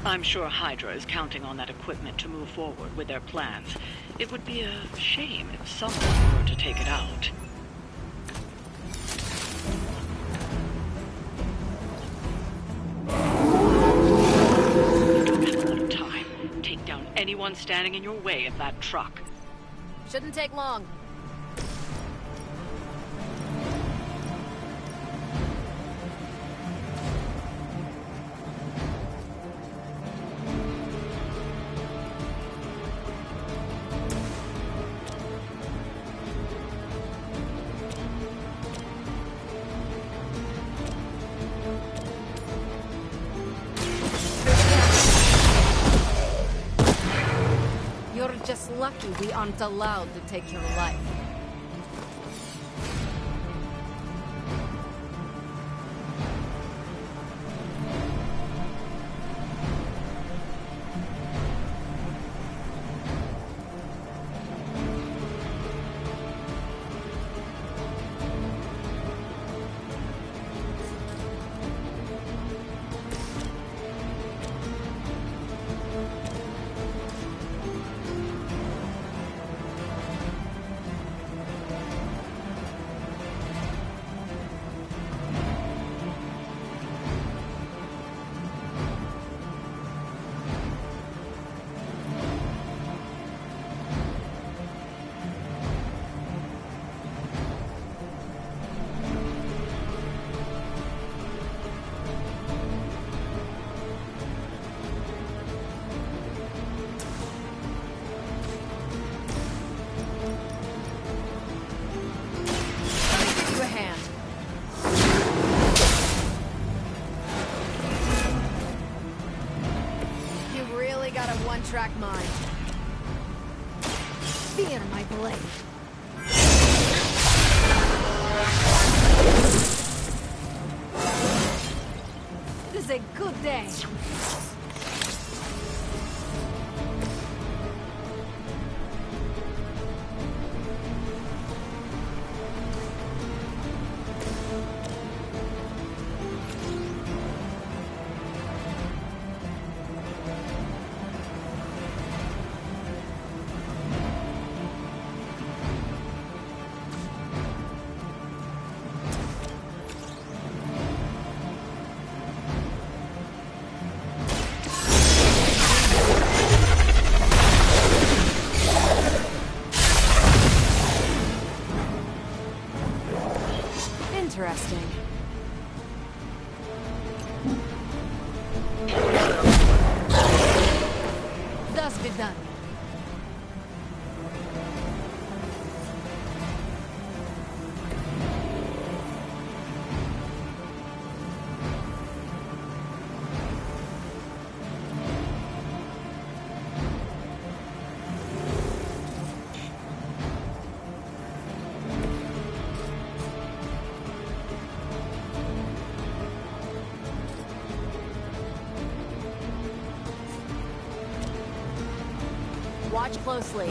I'm sure Hydra is counting on that equipment to move forward with their plans. It would be a shame if someone were to take it out. You don't have a lot of time. Take down anyone standing in your way of that truck. Shouldn't take long. You're just lucky we aren't allowed to take your life. Track mine. Fear my blade. It is a good day. Interesting. Thus be done. Watch closely.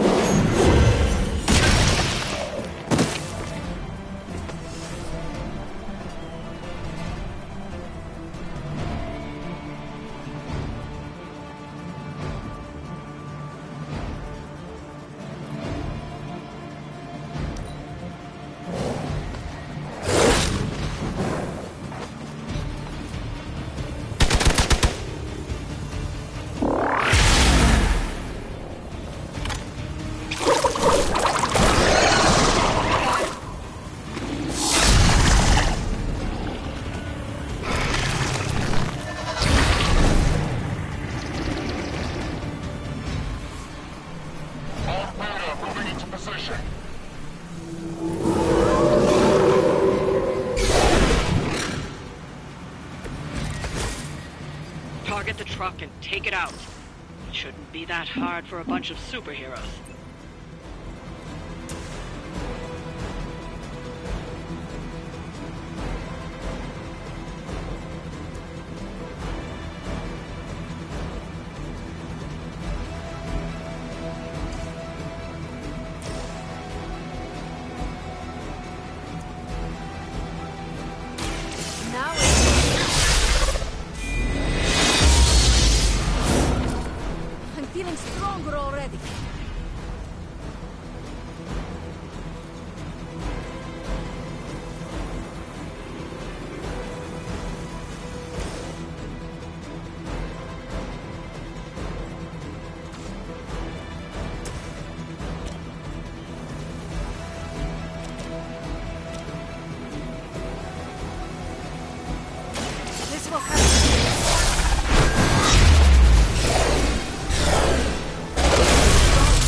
Target the truck and take it out. It shouldn't be that hard for a bunch of superheroes. Now it's...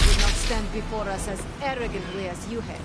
Would not stand before us as arrogantly as you have.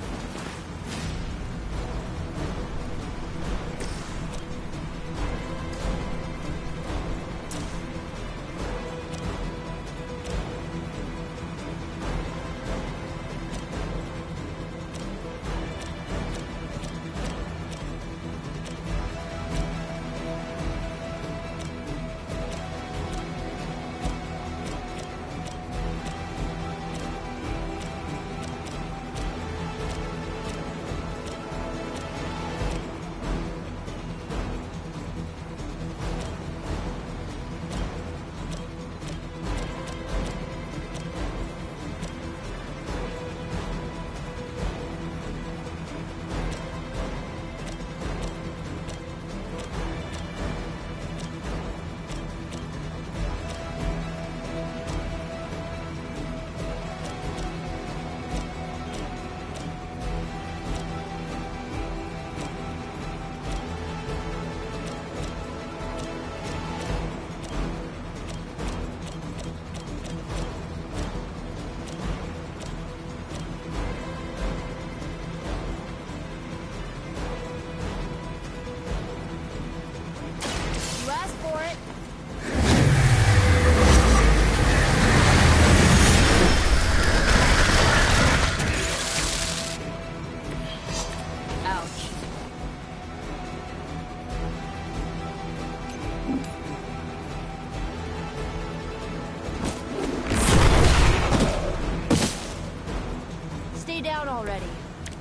Stay down already,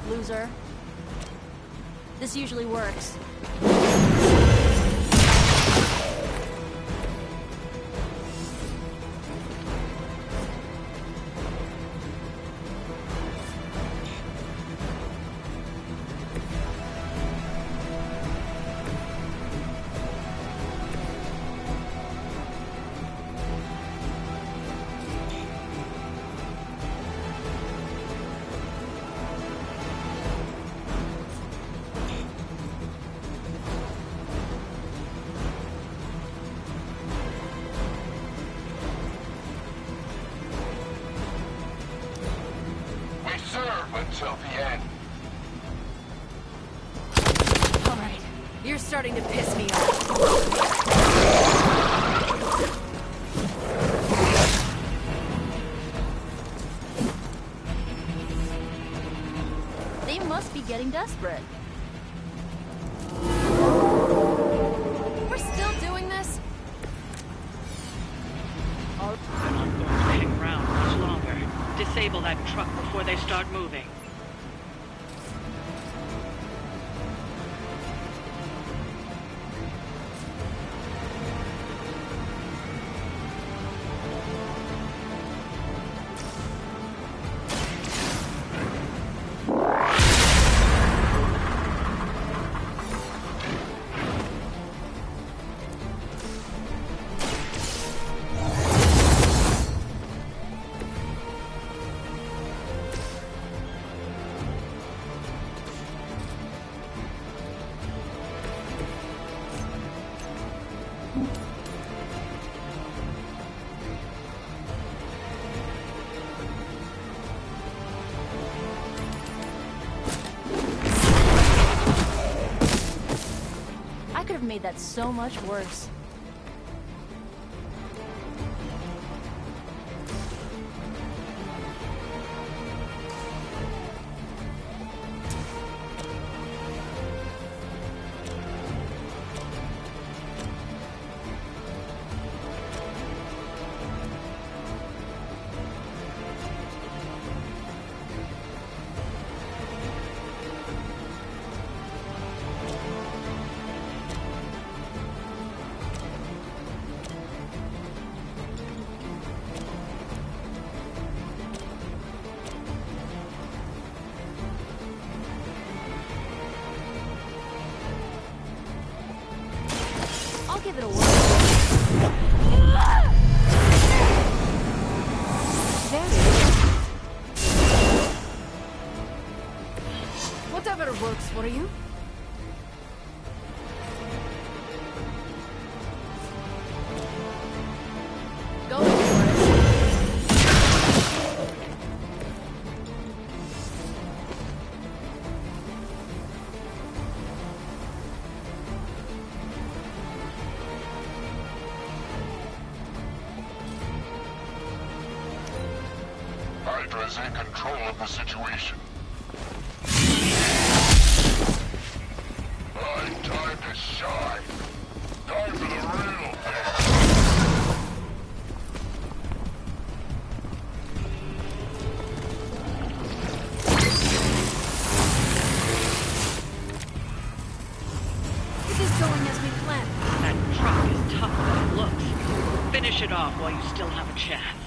loser. This usually works. Until the end. All right, you're starting to piss me off. They must be getting desperate. We're still doing this? They're not going to hang around much longer. Disable that truck before they start moving. I could have made that so much worse. I'll give it a whirl. Whatever works for you. Hydra is in control of the situation. Time to shine. Time for the real thing. This is going as we planned. That truck is tougher than it looks. Finish it off while you still have a chance.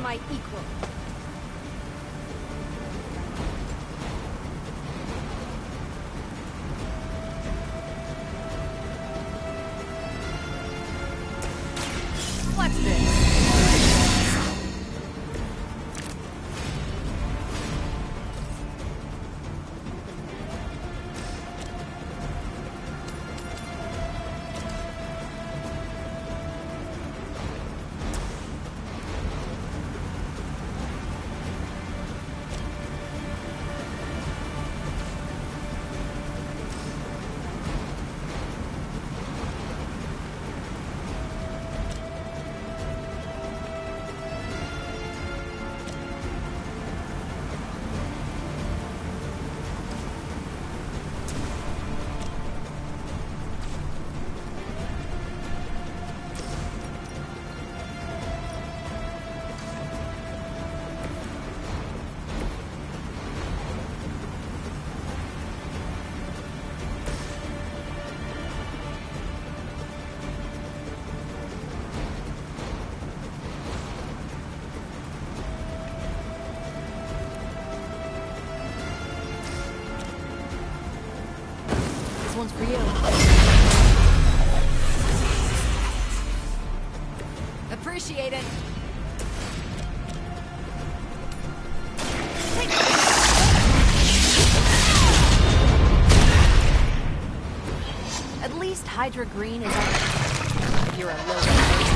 my equal. What's this? one's for you. Appreciate it. At least Hydra Green is on. You're a low.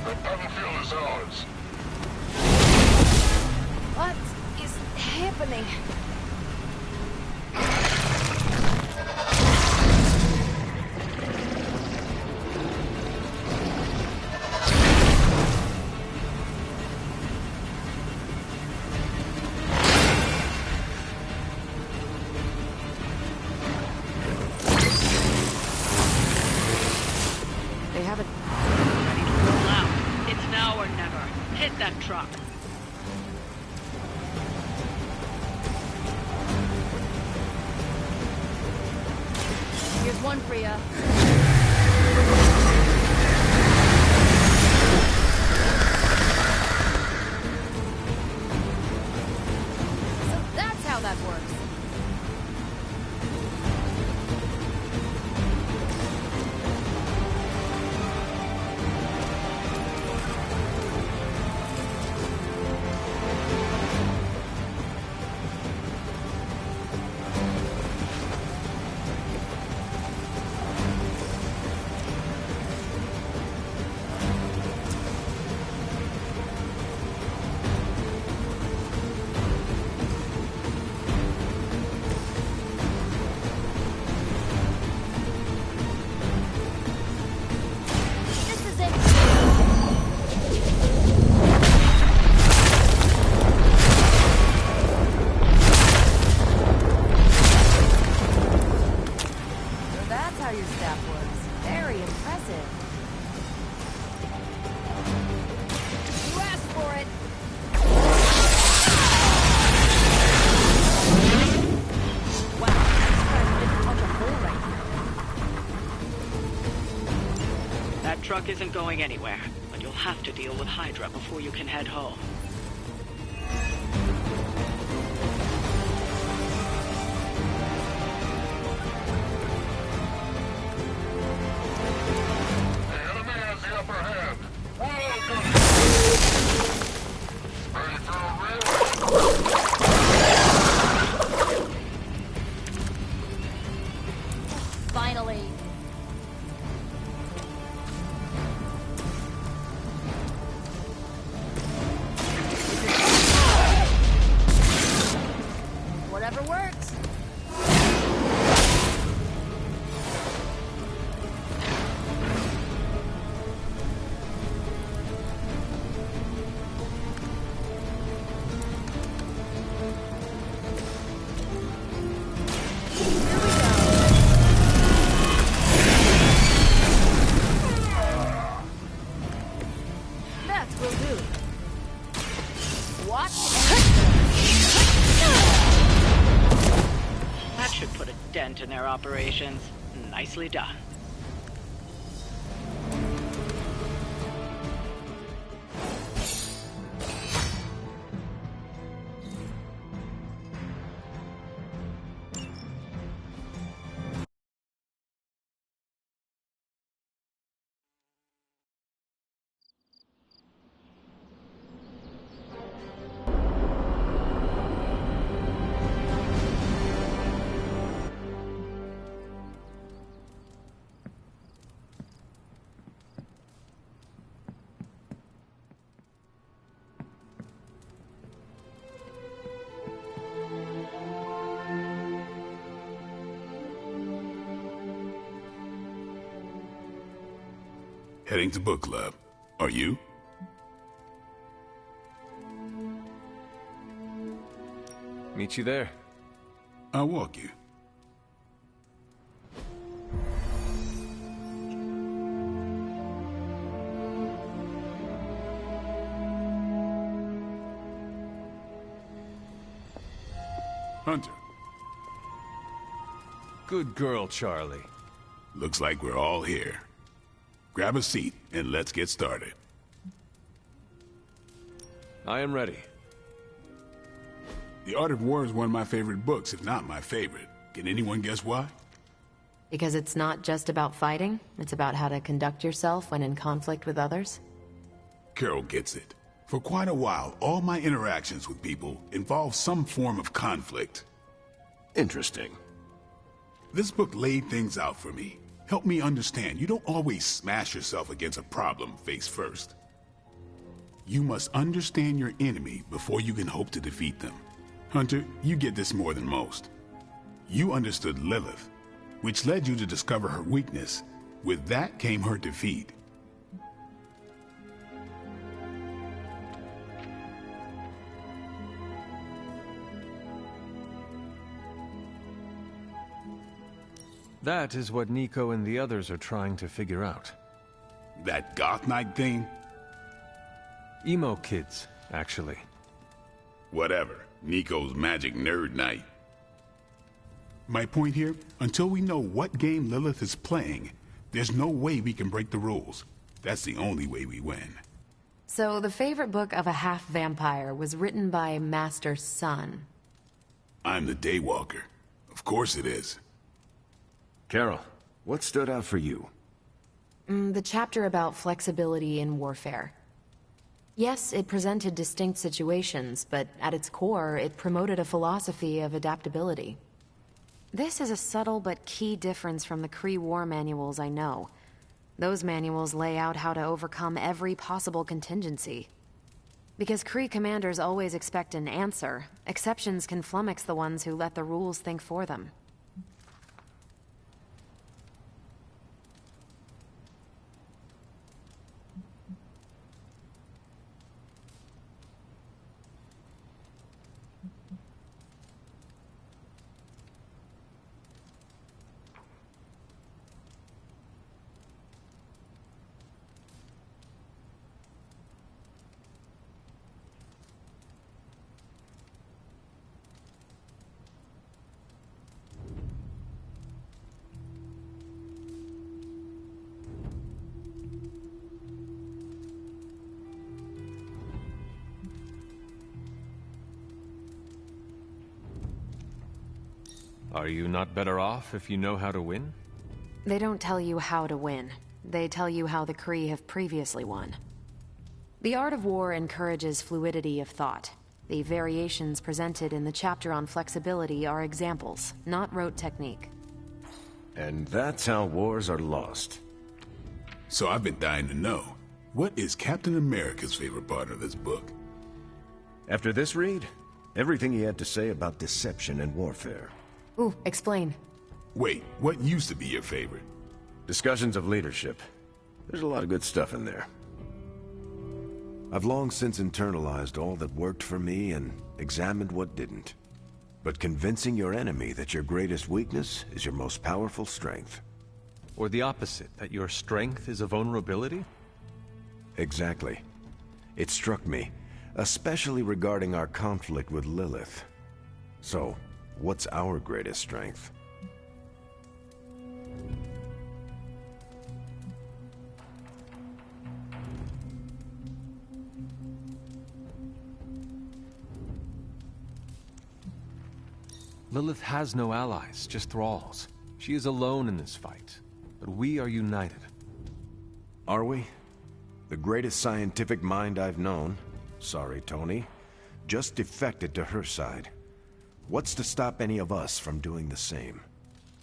The battlefield is ours. What is happening? They haven't. Ready to roll out. It's now or never. Hit that truck. Here's one for ya. So that's how that works. This is it. So that's how your staff works. Very impressive. You asked for it. Wow, this guy didn't punch a hole right here. That truck isn't going anywhere, but you'll have to deal with Hydra before you can head home. The enemy has the upper hand. Welcome. Ready for a real? Finally. Whatever works. That will do. Watch That should put a dent in their operations. Nicely done. Heading to book club. Are you? Meet you there. I'll walk you. Hunter, Good girl, Charlie. looks like we're all here. Grab a seat and let's get started. I am ready. The Art of War is one of my favorite books, if not my favorite. Can anyone guess why? Because it's not just about fighting, it's about how to conduct yourself when in conflict with others. Carol gets it. For quite a while, all my interactions with people involve some form of conflict. Interesting. This book laid things out for me. Helped me understand you don't always smash yourself against a problem face first. You must understand your enemy before you can hope to defeat them. Hunter, you get this more than most. You understood Lilith, which led you to discover her weakness. With that came her defeat. That is what Nico and the others are trying to figure out. That Goth Knight thing? Emo kids, actually. Whatever. Nico's magic nerd night. My point here, until we know what game Lilith is playing, there's no way we can break the rules. That's the only way we win. So the favorite book of a half-vampire was written by Master Sun. I'm the Daywalker. Of course it is. Carol, what stood out for you? The chapter about flexibility in warfare. Yes, it presented distinct situations, but at its core, it promoted a philosophy of adaptability. This is a subtle but key difference from the Kree war manuals I know. Those manuals lay out how to overcome every possible contingency. Because Kree commanders always expect an answer, exceptions can flummox the ones who let the rules think for them. Are you not better off if you know how to win? They don't tell you how to win. They tell you how the Kree have previously won. The Art of War encourages fluidity of thought. The variations presented in the chapter on flexibility are examples, not rote technique. And that's how wars are lost. So I've been dying to know, what is Captain America's favorite part of this book? After this read, everything he had to say about deception and warfare. Ooh, explain. Wait, what used to be your favorite? Discussions of leadership. There's a lot of good stuff in there. I've long since internalized all that worked for me and examined what didn't. But convincing your enemy that your greatest weakness is your most powerful strength. Or the opposite, that your strength is a vulnerability? Exactly. It struck me, especially regarding our conflict with Lilith. So, what's our greatest strength? Lilith has no allies, just thralls. She is alone in this fight, but we are united. Are we? The greatest scientific mind I've known, sorry Tony, just defected to her side. What's to stop any of us from doing the same?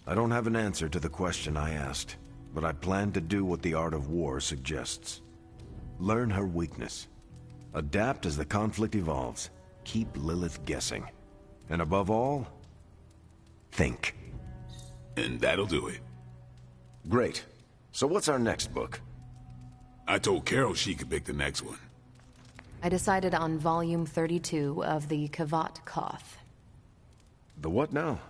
I don't have an answer to the question I asked, but I plan to do what the Art of War suggests. Learn her weakness. Adapt as the conflict evolves. Keep Lilith guessing. And above all, think. And that'll do it. Great. So what's our next book? I told Carol she could pick the next one. I decided on volume 32 of the Kavat Koth. The what now?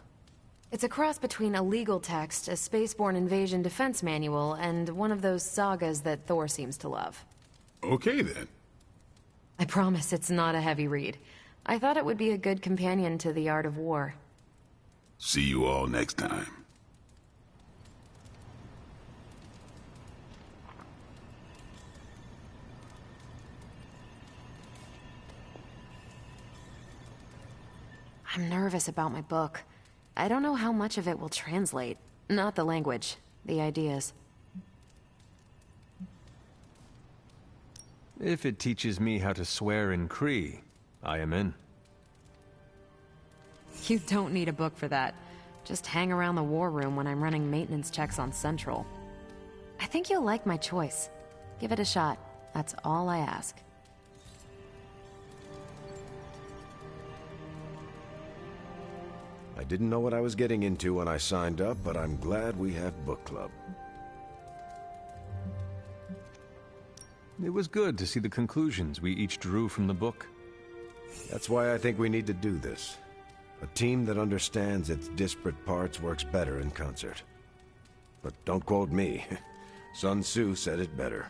It's a cross between a legal text, a spaceborne invasion defense manual, and one of those sagas that Thor seems to love. Okay then. I promise it's not a heavy read. I thought it would be a good companion to The Art of War. See you all next time. I'm nervous about my book. I don't know how much of it will translate. Not the language, the ideas. If it teaches me how to swear in Kree, I am in. You don't need a book for that. Just hang around the war room when I'm running maintenance checks on Central. I think you'll like my choice. Give it a shot. That's all I ask. I didn't know what I was getting into when I signed up, but I'm glad we have book club. It was good to see the conclusions we each drew from the book. That's why I think we need to do this. A team that understands its disparate parts works better in concert. But don't quote me. Sun Tzu said it better.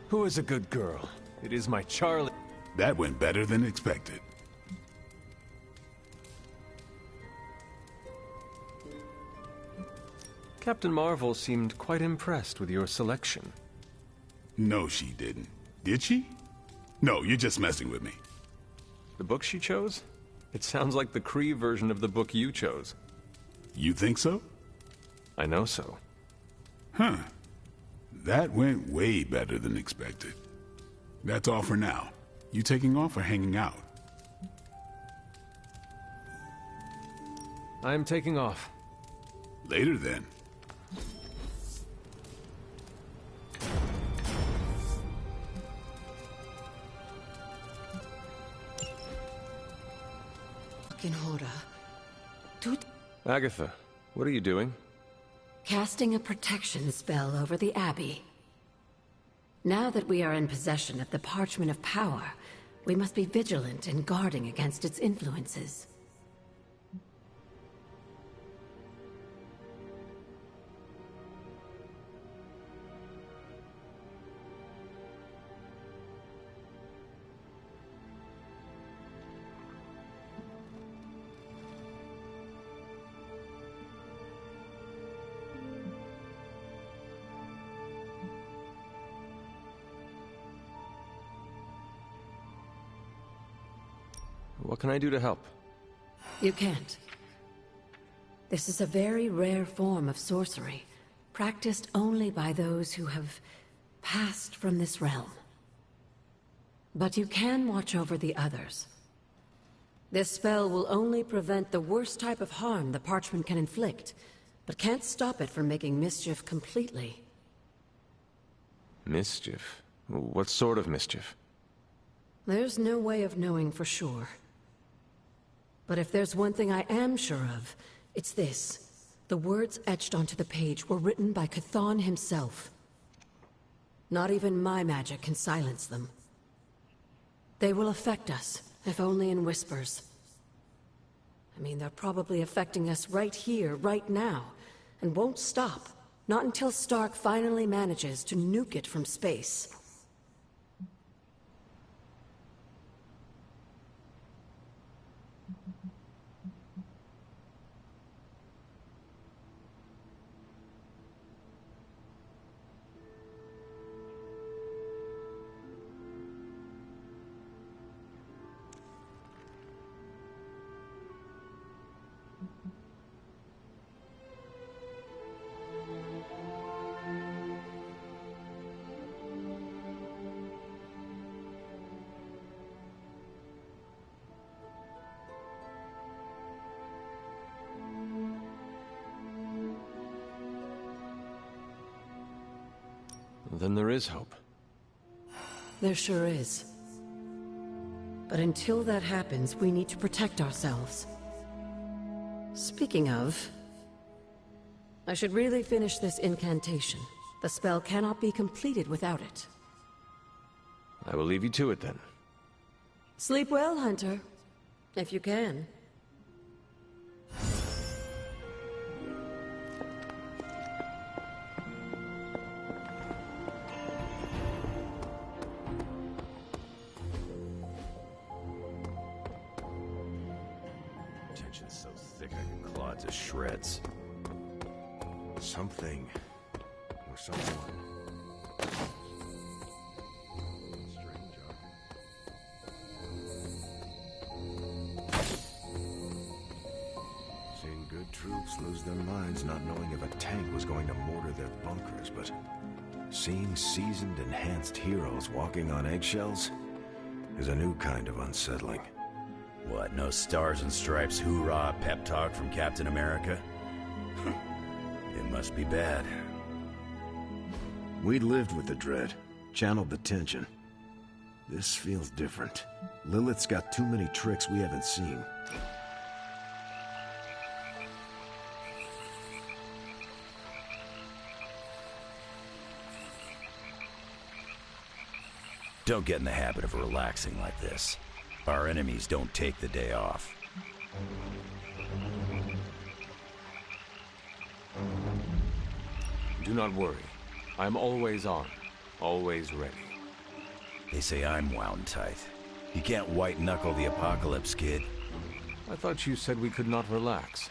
Who is a good girl? It is my Charlie. That went better than expected. Captain Marvel seemed quite impressed with your selection. No, she didn't. Did she? No, you're just messing with me. The book she chose? It sounds like the Kree version of the book you chose. You think so? I know so. Huh. That went way better than expected. That's all for now. You taking off or hanging out? I am taking off. Later then. Agatha, what are you doing? Casting a protection spell over the Abbey. Now that we are in possession of the Parchment of Power, we must be vigilant in guarding against its influences. What can I do to help? You can't. This is a very rare form of sorcery, practiced only by those who have passed from this realm. But you can watch over the others. This spell will only prevent the worst type of harm the parchment can inflict, but can't stop it from making mischief completely. Mischief? What sort of mischief? There's no way of knowing for sure. But if there's one thing I am sure of, it's this. The words etched onto the page were written by Chthon himself. Not even my magic can silence them. They will affect us, if only in whispers. I mean, they're probably affecting us right here, right now, and won't stop. Not until Stark finally manages to nuke it from space. Then there is hope. There sure is. But until that happens, we need to protect ourselves. Speaking of, I should really finish this incantation. The spell cannot be completed without it. I will leave you to it then. Sleep well, Hunter. If you can. think I can claw it to shreds. Something or someone. Strange, Seeing good troops lose their minds not knowing if a tank was going to mortar their bunkers, but seeing seasoned, enhanced heroes walking on eggshells is a new kind of unsettling. What, no stars and stripes hoorah pep talk from Captain America? It must be bad. We'd lived with the dread, channeled the tension. This feels different. Lilith's got too many tricks we haven't seen. Don't get in the habit of relaxing like this. Our enemies don't take the day off. Do not worry. I'm always on, always ready. They say I'm wound tight. You can't white-knuckle the apocalypse, kid. I thought you said we could not relax.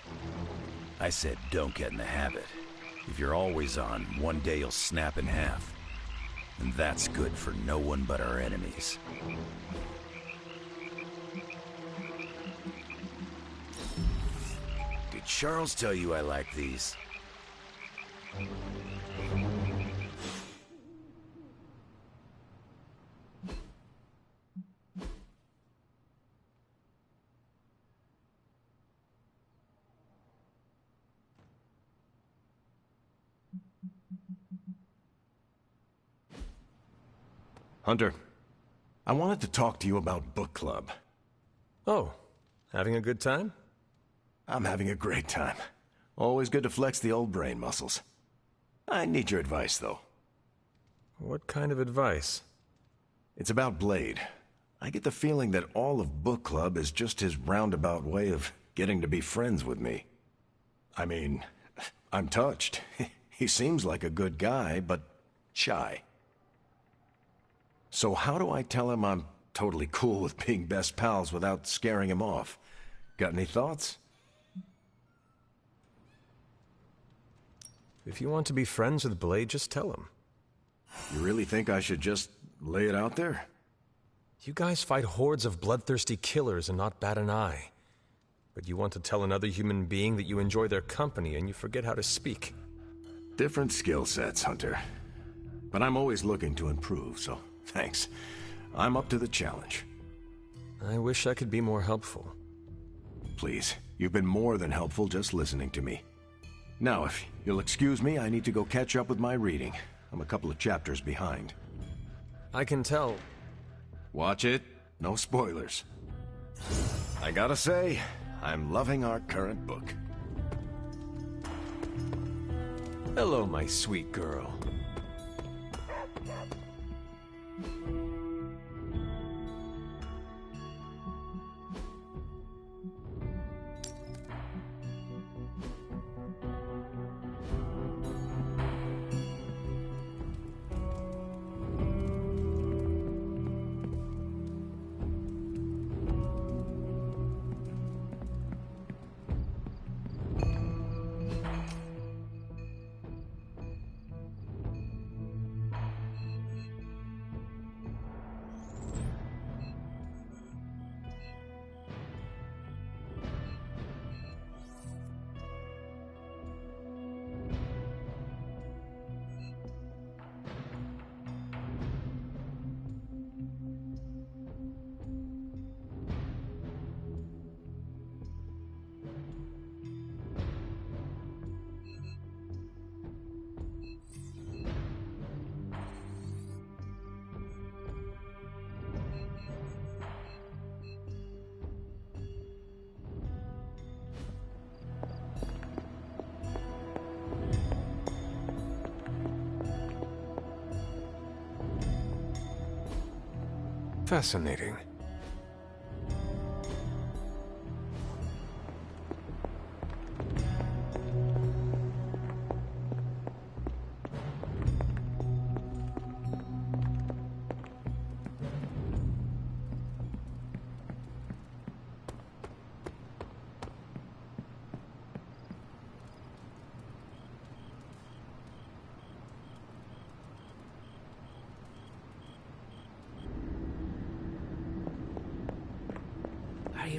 I said don't get in the habit. If you're always on, one day you'll snap in half. And that's good for no one but our enemies. Did Charles tell you I like these? Hunter, I wanted to talk to you about book club. Oh, having a good time? I'm having a great time. Always good to flex the old brain muscles. I need your advice, though. What kind of advice? It's about Blade. I get the feeling that all of book club is just his roundabout way of getting to be friends with me. I mean, I'm touched. He seems like a good guy, but shy. So how do I tell him I'm totally cool with being best pals without scaring him off? Got any thoughts? If you want to be friends with Blade, just tell him. You really think I should just lay it out there? You guys fight hordes of bloodthirsty killers and not bat an eye. But you want to tell another human being that you enjoy their company and you forget how to speak. Different skill sets, Hunter. But I'm always looking to improve, so thanks. I'm up to the challenge. I wish I could be more helpful. Please, you've been more than helpful just listening to me. Now, if you'll excuse me, I need to go catch up with my reading. I'm a couple of chapters behind. I can tell. Watch it. No spoilers. I gotta say, I'm loving our current book. Hello, my sweet girl. Fascinating.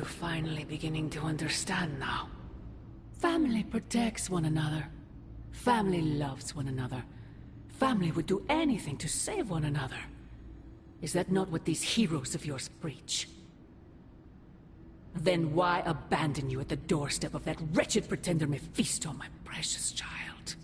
you finally beginning to understand now? Family protects one another. Family loves one another. Family would do anything to save one another. Is that not what these heroes of yours preach? Then why abandon you at the doorstep of that wretched pretender Mephisto, my precious child?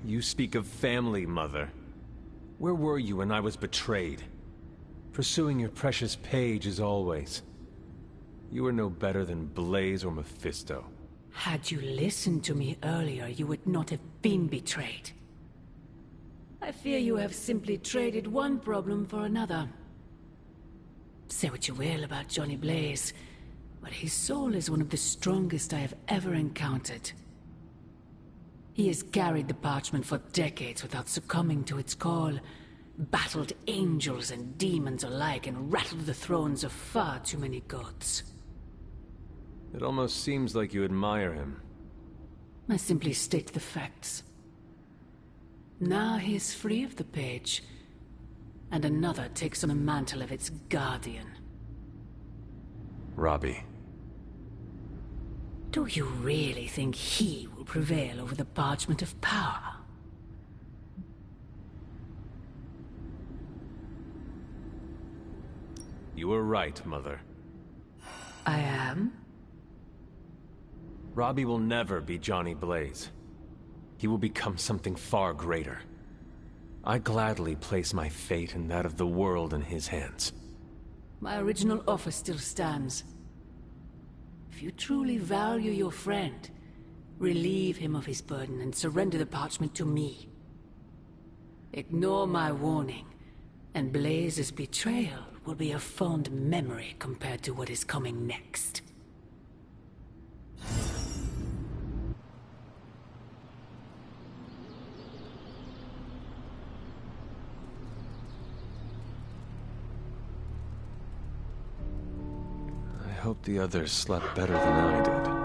You speak of family, Mother. Where were you when I was betrayed? Pursuing your precious Paige as always. You are no better than Blaze or Mephisto. Had you listened to me earlier, you would not have been betrayed. I fear you have simply traded one problem for another. Say what you will about Johnny Blaze, but his soul is one of the strongest I have ever encountered. He has carried the parchment for decades without succumbing to its call, battled angels and demons alike, and rattled the thrones of far too many gods. It almost seems like you admire him. I simply state the facts. Now he is free of the page, and another takes on the mantle of its guardian. Robbie. Do you really think he will prevail over the Parchment of Power? You were right, Mother. I am? Robbie will never be Johnny Blaze. He will become something far greater. I gladly place my fate and that of the world in his hands. My original offer still stands. If you truly value your friend, relieve him of his burden and surrender the parchment to me. Ignore my warning, and Blaze's betrayal will be a fond memory compared to what is coming next. I hope the others slept better than I did.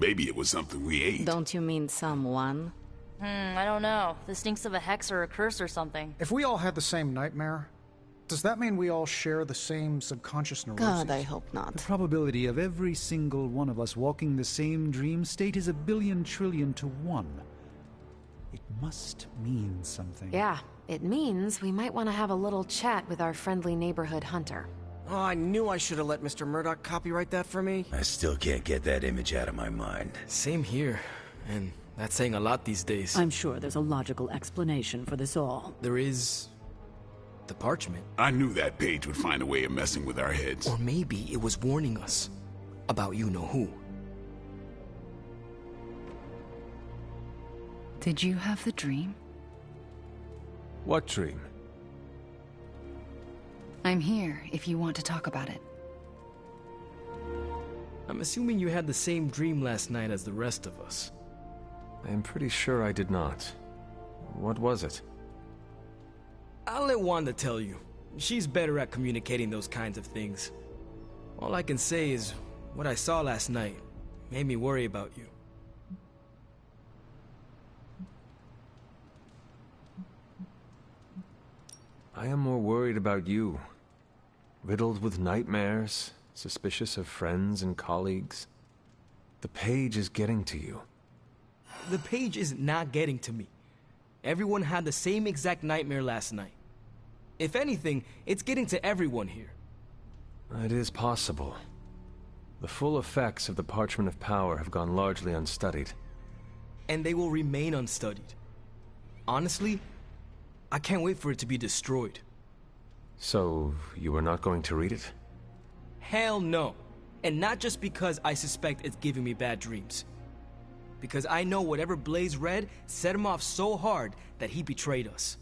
Maybe it was something we ate. Don't you mean someone? I don't know. This stinks of a hex or a curse or something. If we all had the same nightmare, does that mean we all share the same subconscious neuroses? God, I hope not. The probability of every single one of us walking the same dream state is 1 billion to 1. It must mean something. Yeah, it means we might want to have a little chat with our friendly neighborhood hunter. Oh, I knew I should have let Mr. Murdoch copyright that for me. I still can't get that image out of my mind. Same here. And that's saying a lot these days. I'm sure there's a logical explanation for this all. There is... the parchment. I knew that page would find a way of messing with our heads. Or maybe it was warning us about you-know-who. Did you have the dream? What dream? I'm here if you want to talk about it. I'm assuming you had the same dream last night as the rest of us. I am pretty sure I did not. What was it? I'll let Wanda tell you. She's better at communicating those kinds of things. All I can say is, what I saw last night made me worry about you. I am more worried about you. Riddled with nightmares, suspicious of friends and colleagues. The page is getting to you. The page is not getting to me. Everyone had the same exact nightmare last night. If anything, it's getting to everyone here. It is possible. The full effects of the Parchment of Power have gone largely unstudied. And they will remain unstudied. Honestly, I can't wait for it to be destroyed. So, you are not going to read it? Hell no. And not just because I suspect it's giving me bad dreams. Because I know whatever Blaze read set him off so hard that he betrayed us.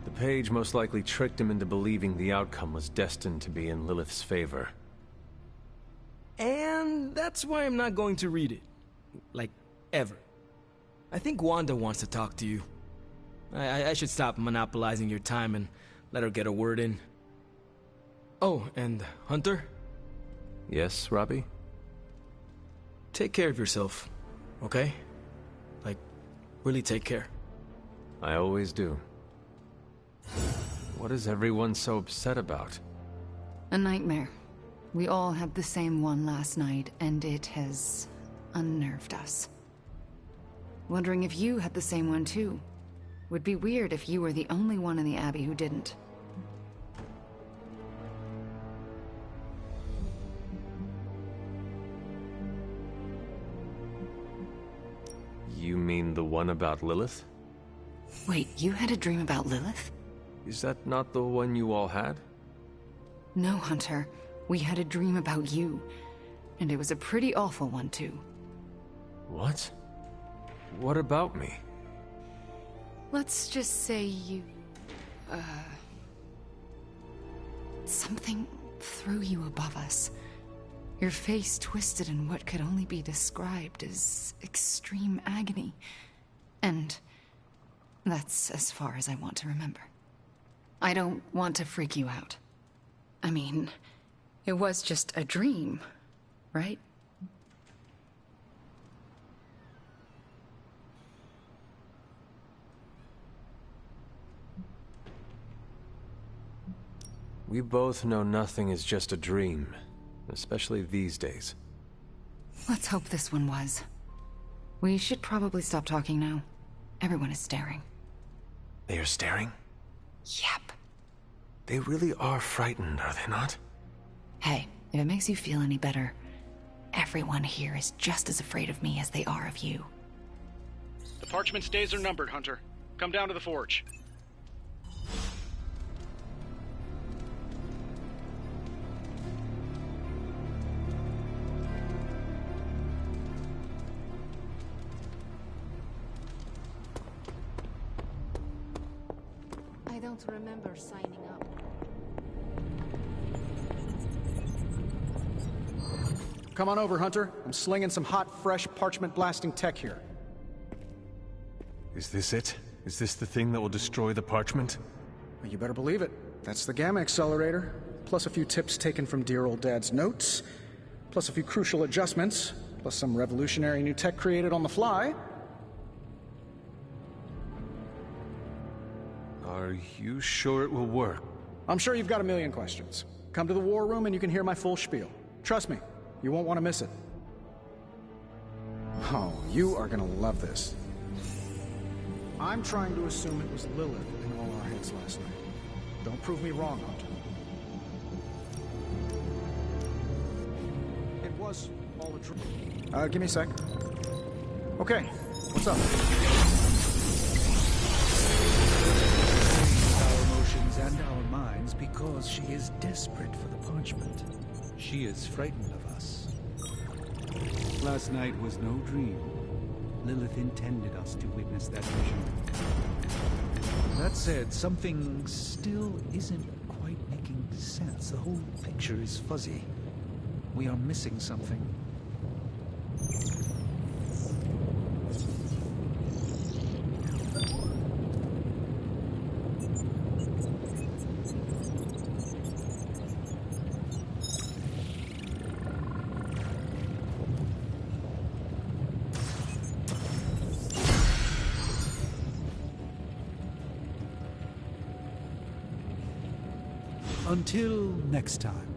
The page most likely tricked him into believing the outcome was destined to be in Lilith's favor. And that's why I'm not going to read it. Like, ever. I think Wanda wants to talk to you. I should stop monopolizing your time and let her get a word in. Oh, and Hunter? Yes, Robbie? Take care of yourself, okay? Like, really take care. I always do. What is everyone so upset about? A nightmare. We all had the same one last night, and it has unnerved us. Wondering if you had the same one too. Would be weird if you were the only one in the Abbey who didn't. You mean the one about Lilith? Wait, you had a dream about Lilith? Is that not the one you all had? No, Hunter. We had a dream about you. And it was a pretty awful one, too. What? What about me? Let's just say you... something threw you above us. Your face twisted in what could only be described as extreme agony. And that's as far as I want to remember. I don't want to freak you out. I mean, it was just a dream, right? We both know nothing is just a dream, especially these days. Let's hope this one was. We should probably stop talking now. Everyone is staring. They are staring? Yep. They really are frightened, are they not? Hey, if it makes you feel any better, everyone here is just as afraid of me as they are of you. The Parchment's days are numbered, Hunter. Come down to the forge. I don't remember signing up. Come on over, Hunter. I'm slinging some hot, fresh parchment blasting tech here. Is this it? Is this the thing that will destroy the parchment? Well, you better believe it. That's the Gamma Accelerator. plus a few tips taken from dear old Dad's notes, plus a few crucial adjustments, plus some revolutionary new tech created on the fly. Are you sure it will work? I'm sure you've got a million questions. Come to the war room and you can hear my full spiel. Trust me, you won't want to miss it. Oh, you are gonna love this. I'm trying to assume it was Lilith in all our heads last night. Don't prove me wrong, Hunter. It was all a dream. Give me a sec. Okay, what's up? Our emotions and our minds because she is desperate for the parchment. She is frightened of us. Last night was no dream. Lilith intended us to witness that vision. That said, something still isn't quite making sense. The whole picture is fuzzy. We are missing something. Until next time.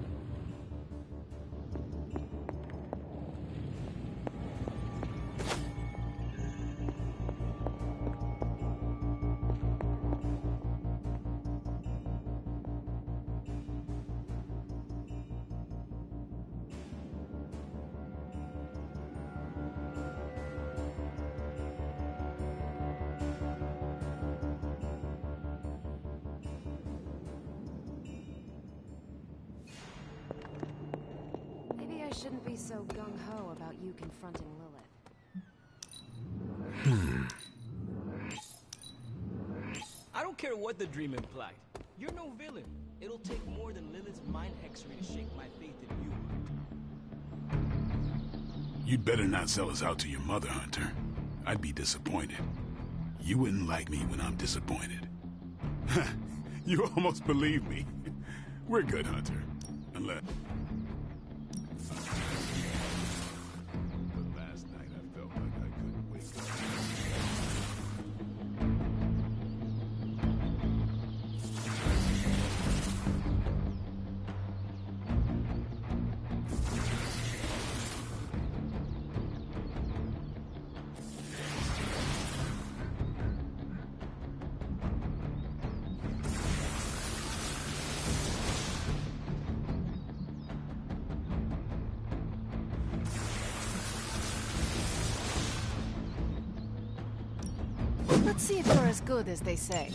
Shouldn't be so gung-ho about you confronting Lilith. I don't care what the dream implied. You're no villain. It'll take more than Lilith's mind hexery to shake my faith in you. You'd better not sell us out to your mother, Hunter. I'd be disappointed. You wouldn't like me when I'm disappointed. You almost believe me. We're good, Hunter. Unless... Let's see if you're as good as they say.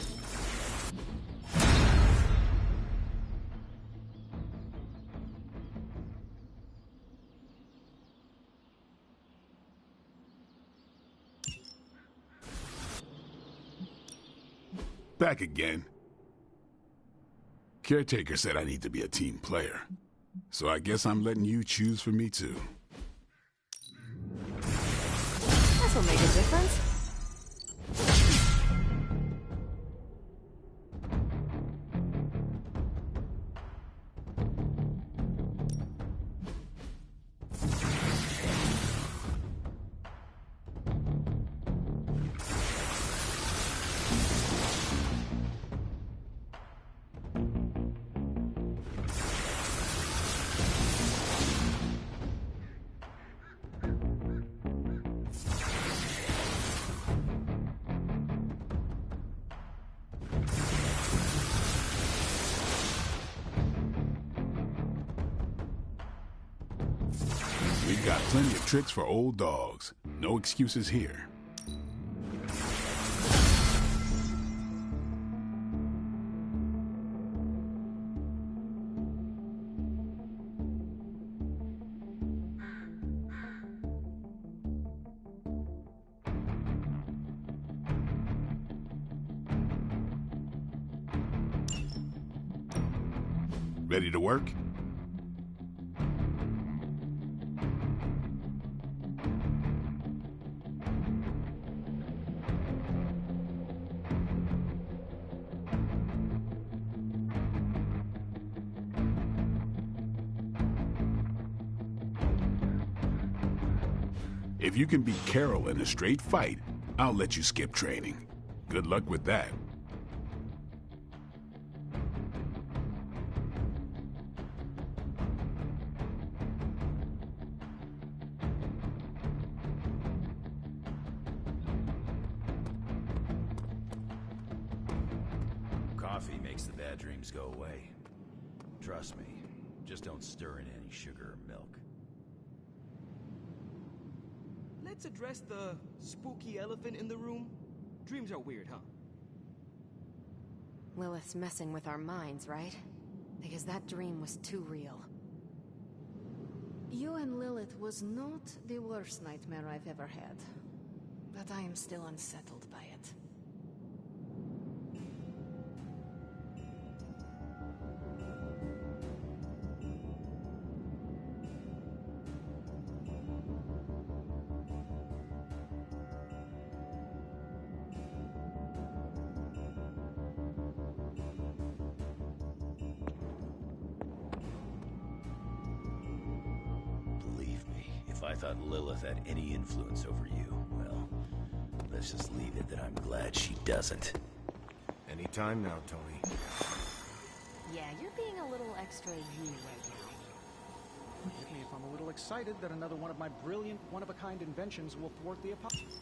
Back again. Caretaker said I need to be a team player. So I guess I'm letting you choose for me too. This'll make a difference. We've got plenty of tricks for old dogs. No excuses here. Ready to work? If you can beat Carol in a straight fight, I'll let you skip training. Good luck with that. Coffee makes the bad dreams go away. Trust me, just don't stir in any sugar or milk. Let's address the spooky elephant in the room. Dreams are weird, huh? Lilith's messing with our minds, right? Because that dream was too real. You and Lilith was not the worst nightmare I've ever had. But I am still unsettled by it. If I thought Lilith had any influence over you, well, let's just leave it that I'm glad she doesn't. Anytime now, Tony. Yeah, you're being a little extra you right now. Forgive me if I'm a little excited that another one of my brilliant, one-of-a-kind inventions will thwart the apocalypse.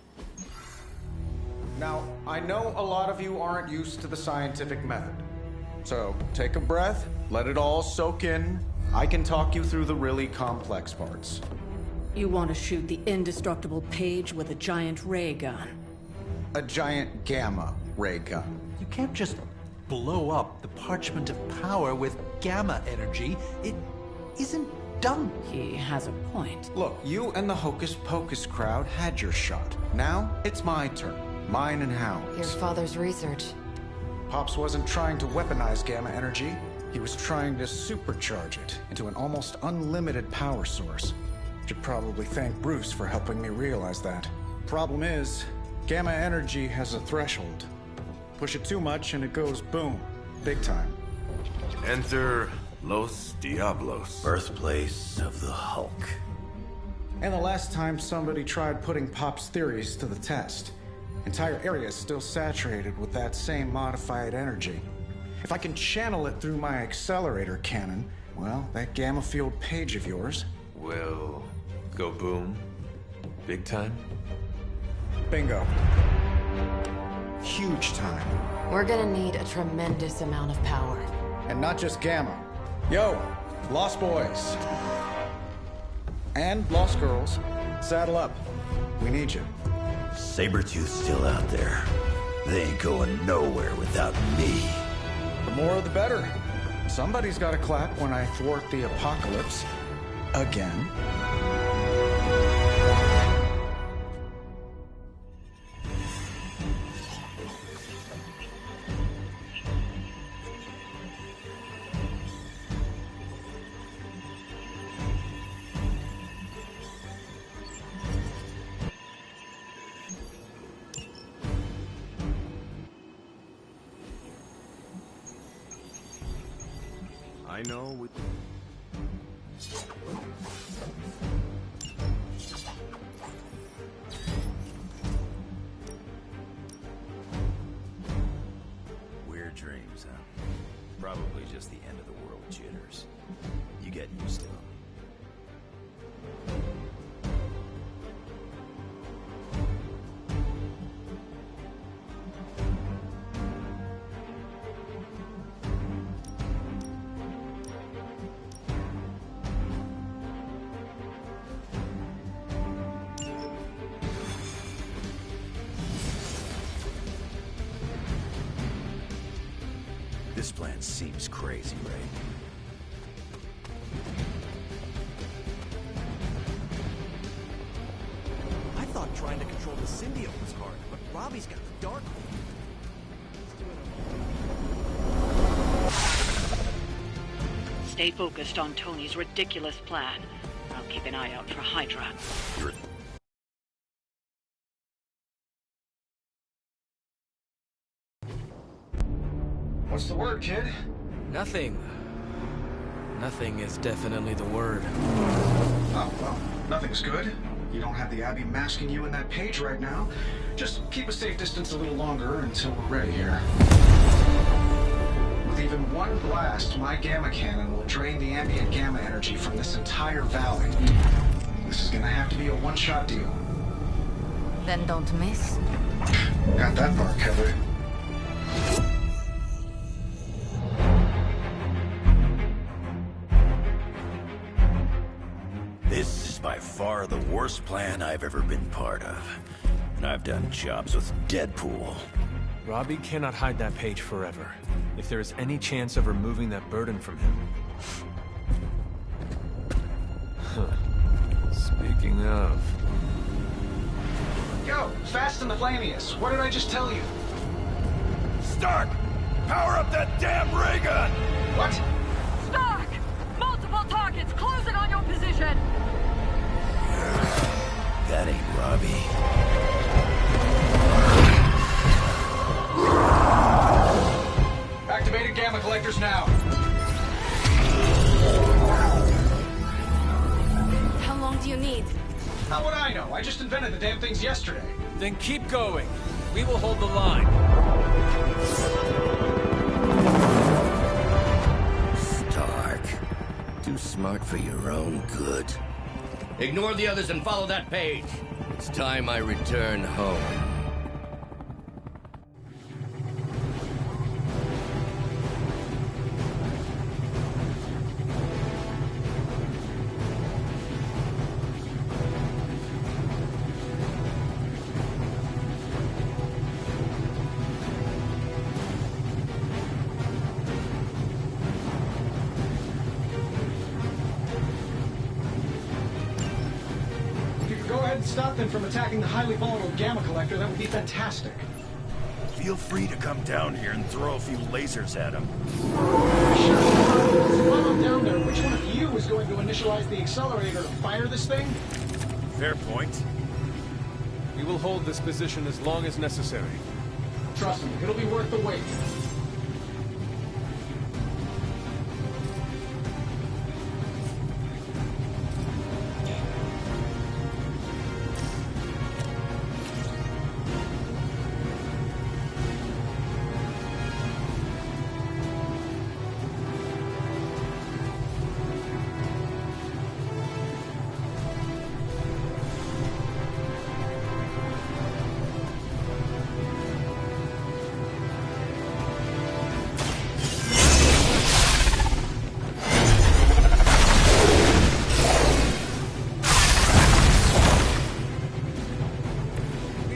Now, I know a lot of you aren't used to the scientific method. So, take a breath, let it all soak in. I can talk you through the really complex parts. You want to shoot the indestructible Page with a giant ray gun. A giant gamma ray gun. You can't just blow up the Parchment of Power with gamma energy. It isn't done. He has a point. Look, you and the Hocus Pocus crowd had your shot. Now, it's my turn. Mine and Howard's. Your father's research. Pops wasn't trying to weaponize gamma energy. He was trying to supercharge it into an almost unlimited power source. Should probably thank Bruce for helping me realize that. Problem is, gamma energy has a threshold. Push it too much and it goes boom. Big time. Enter Los Diablos. Birthplace of the Hulk. And the last time somebody tried putting Pop's theories to the test, entire area is still saturated with that same modified energy. If I can channel it through my accelerator cannon, well, that gamma field Page of yours will go boom. Big time? Bingo. Huge time. We're gonna need a tremendous amount of power. And not just gamma. Yo, Lost Boys. And Lost Girls, saddle up. We need you. Sabretooth's still out there. They ain't going nowhere without me. The more the better. Somebody's gotta clap when I thwart the apocalypse. Again. I know we... Weird dreams, huh? Probably just the end of the world jitters. You get used to them. This plan seems crazy, Ray. I thought trying to control the symbiote was hard, but Robbie's got the Darkhold. Stay focused on Tony's ridiculous plan. I'll keep an eye out for Hydra. What's the word, kid? Nothing. Nothing is definitely the word. Oh, well, nothing's good. You don't have the Abbey masking you in that page right now. Just keep a safe distance a little longer until we're ready here. With even one blast, my gamma cannon will drain the ambient gamma energy from this entire valley. This is gonna have to be a one-shot deal. Then don't miss. Got that part covered. This is by far the worst plan I've ever been part of. And I've done jobs with Deadpool. Robbie cannot hide that page forever. If there is any chance of removing that burden from him. Speaking of... Yo, Fast and the Flamius, what did I just tell you? Stark! Power up that damn ray gun! What? Stark! Multiple targets closing on your position! That ain't Robbie. Activated gamma collectors now. How long do you need? How would I know? I just invented the damn things yesterday. Then keep going. We will hold the line. Stark. Too smart for your own good. Ignore the others and follow that page. It's time I return home. Stop them from attacking the highly volatile gamma collector, that would be fantastic. Feel free to come down here and throw a few lasers at him. Sure. While I'm down there, which one of you is going to initialize the accelerator to fire this thing? Fair point. We will hold this position as long as necessary. Trust me, it'll be worth the wait.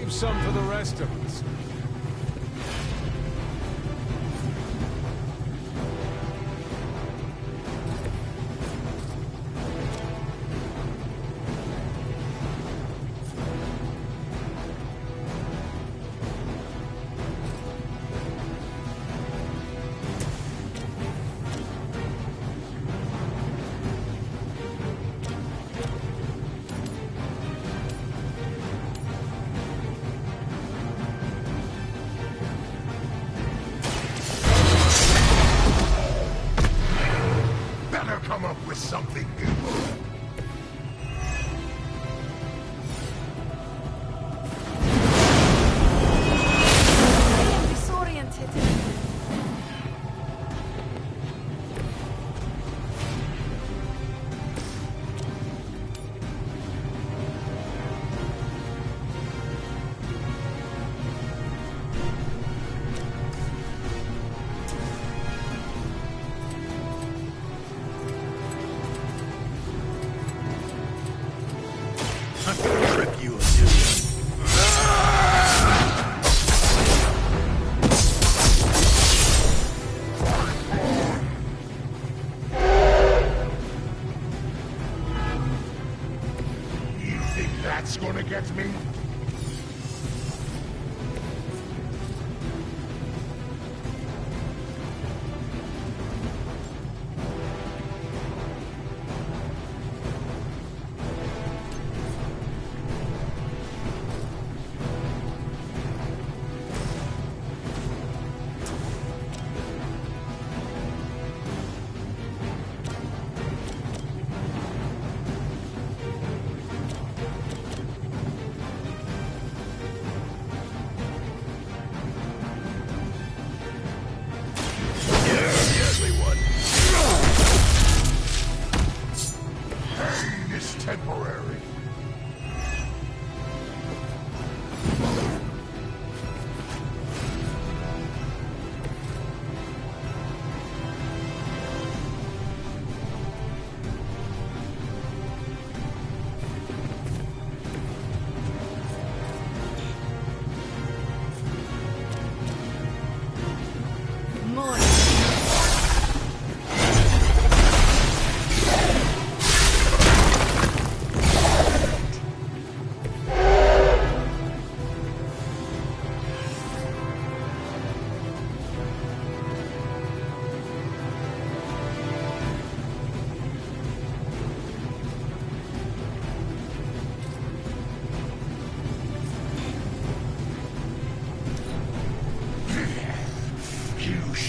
Some for the rest of us.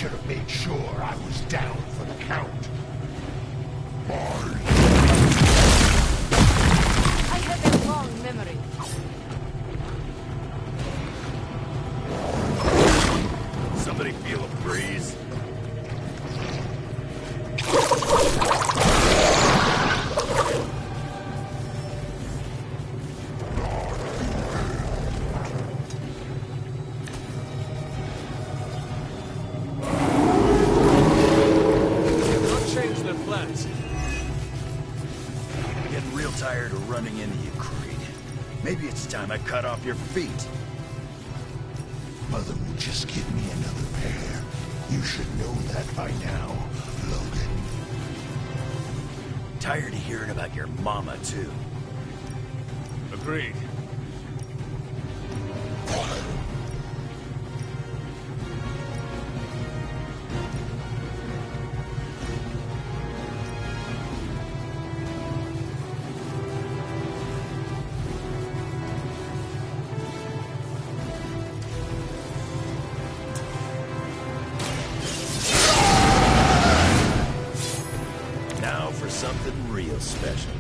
should have made sure I was down for the count. I have a long memory. Somebody feel a breeze? Tired of running into you, Creed. Maybe it's time I cut off your feet. Mother will just give me another pair. You should know that by now, Logan. Tired of hearing about your mama, too. Agreed. Something real special.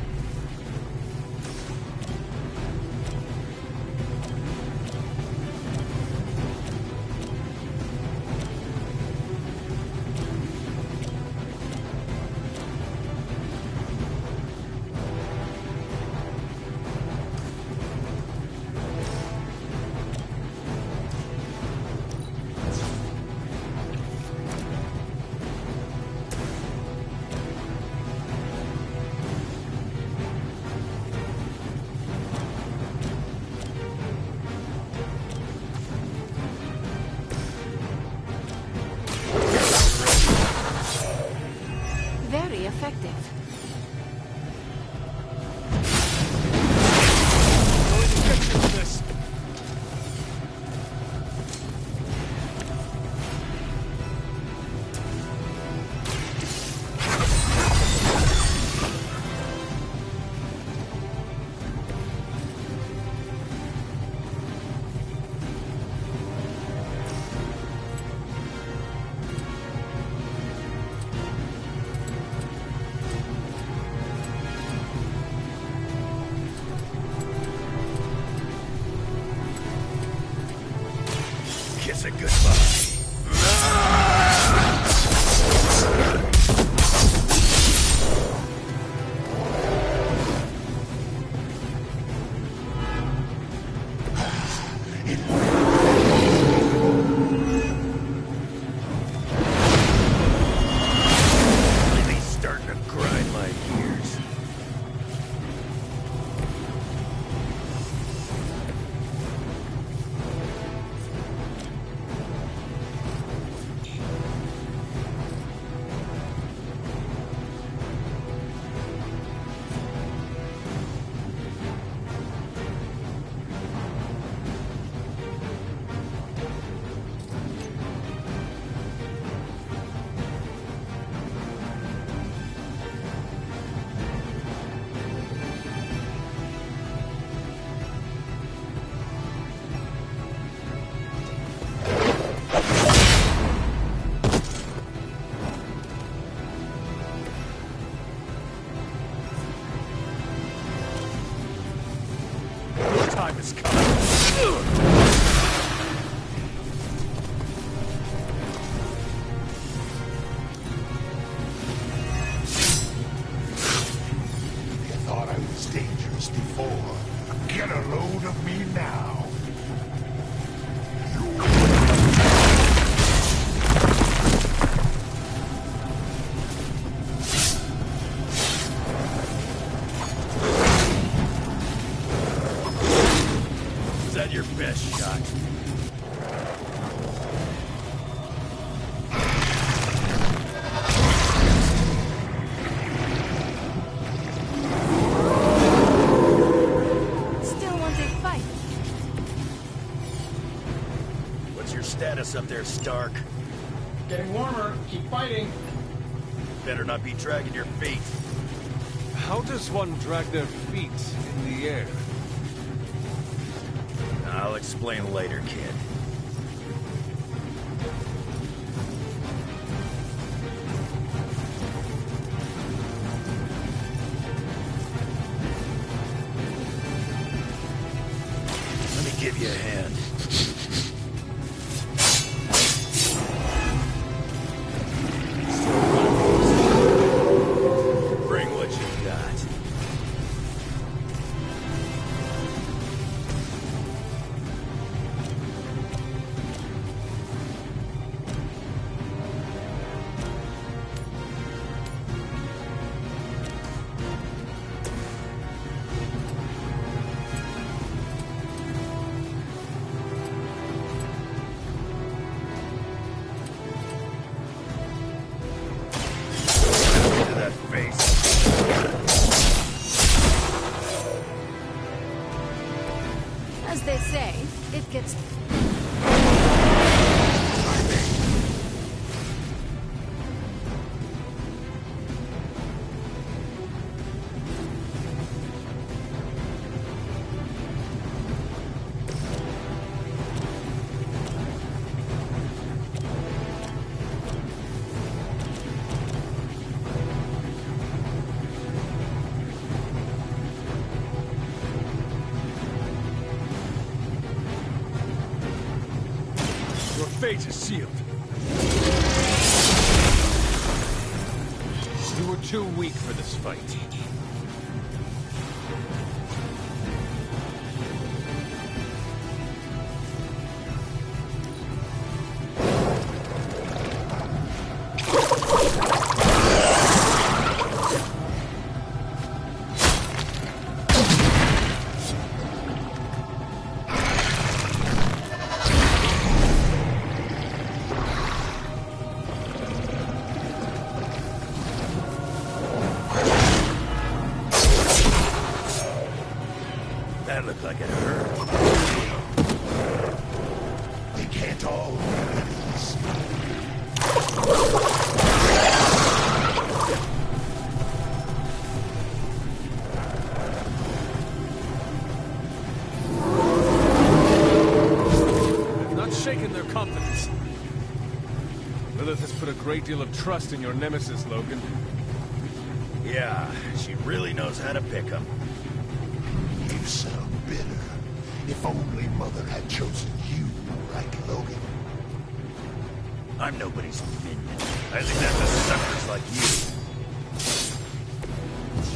Very effective. Going to get you with this. Kiss it goodbye. Really starting to grind my gears. Time is coming. You thought I was dangerous before. Get a load of me now. Is that your best shot? Still want a fight. What's your status up there, Stark? Getting warmer. Keep fighting. Better not be dragging your feet. How does one drag their feet in the air? I'll explain later, kid. Bring what you got. As they say, it gets... Your fate is sealed. You were too weak for this fight. That looked like it hurt. They can't all be enemies. They've not shaken their confidence. Lilith has put a great deal of trust in your nemesis, Logan. Yeah, she really knows how to pick 'em. You sound bitter. If only Mother had chosen you, right, Logan? I'm nobody's minion. I think that to suckers like you.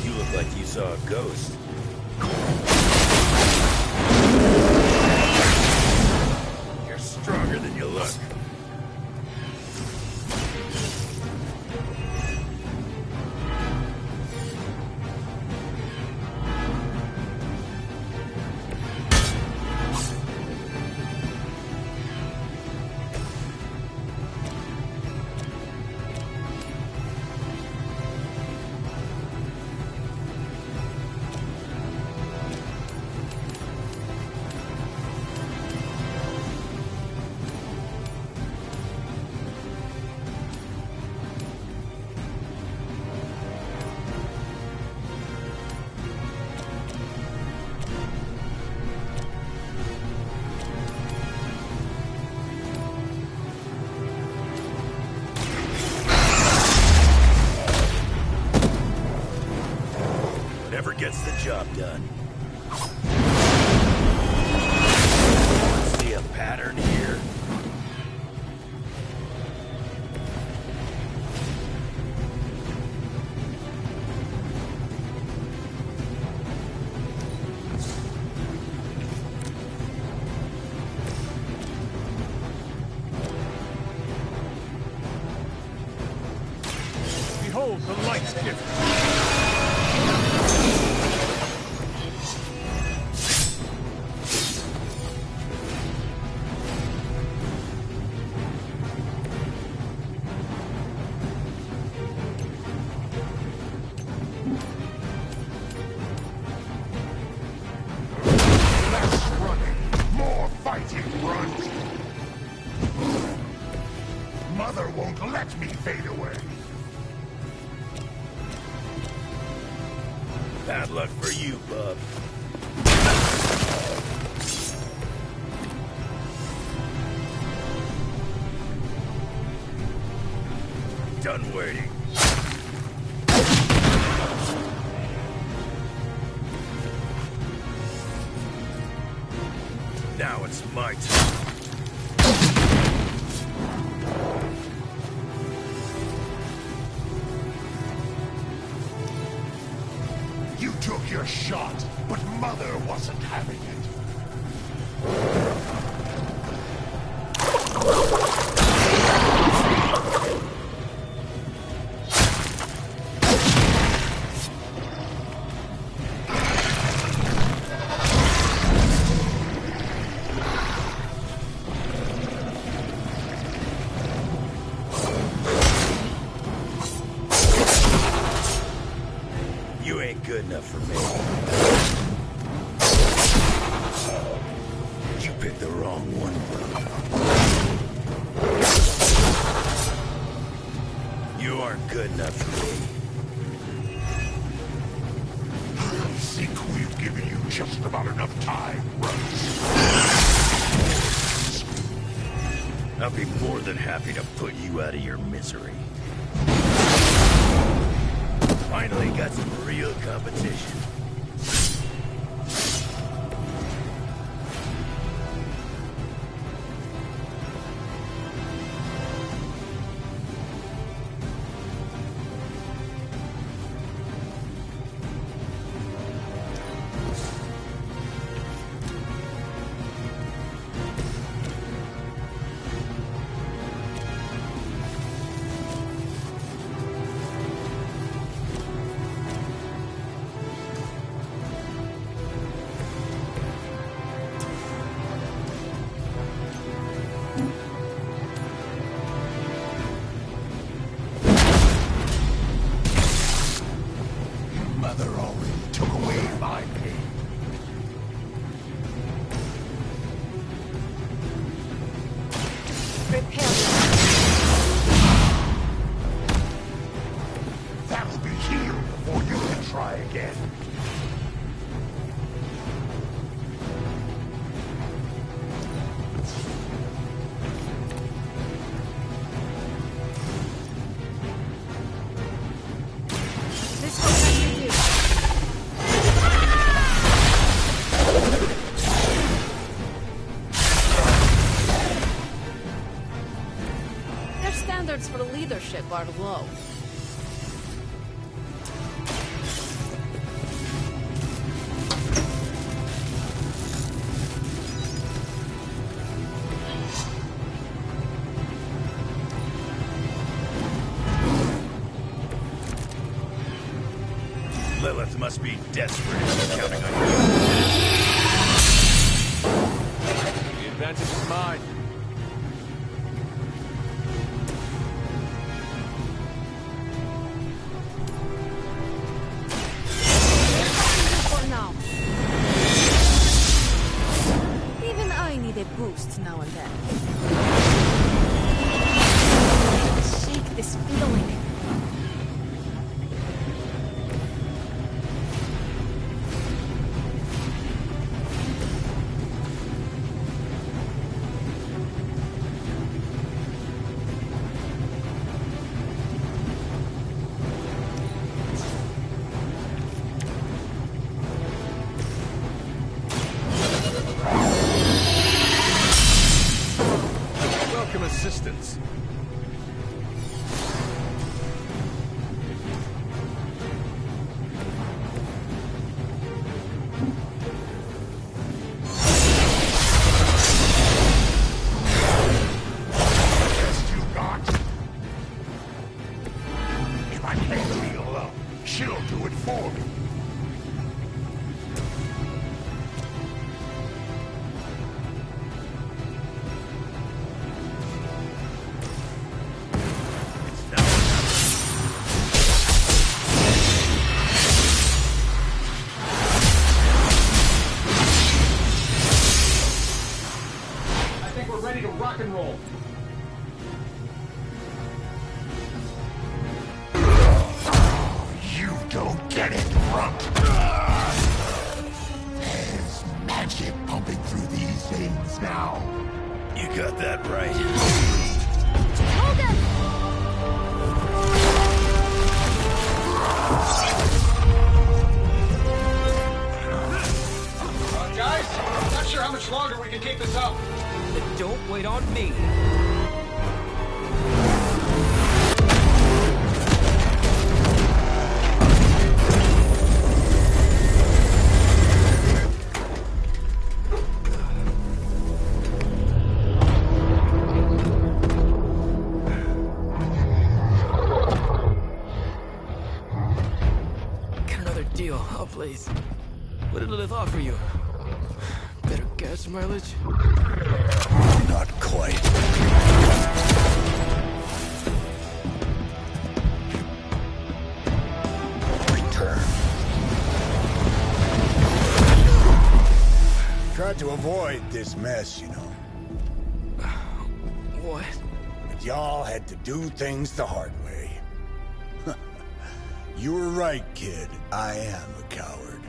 You look like you saw a ghost. You're stronger than you look. Whatever gets the job done. See a pattern here? Behold the light's gift. Less running, more fighting, Grunt. Mother won't let me fade away. Bad luck for you, bub. Done waiting. Now it's my turn. You took your shot, but Mother wasn't having it. You ain't good enough for me. You picked the wrong one, bro. You aren't good enough for me. I think we've given you just about enough time, Rose. I'll be more than happy to put you out of your misery. Finally got some real competition. Mother already took away my pain. That'll be healed before you can try again. This will be you. Their standards for leadership are low. Lilith must be desperate if I'm counting on you. The advantage is mine. For now. Even I need a boost now and then. Shake this feeling. Welcome assistance. Best you got? If I can't heal up, she'll do it for me. I think we're ready to rock and roll. You don't get it, Rump. There's magic pumping through these veins now. You got that right. Hold him! Guys, not sure how much much longer we can keep this up? Then don't wait on me. Got another deal. Oh, please. What did Lilith offer you? Better gas mileage? Not quite. Return. Tried to avoid this mess, you know. What? But y'all had to do things the hard way. You were right, kid. I am a coward.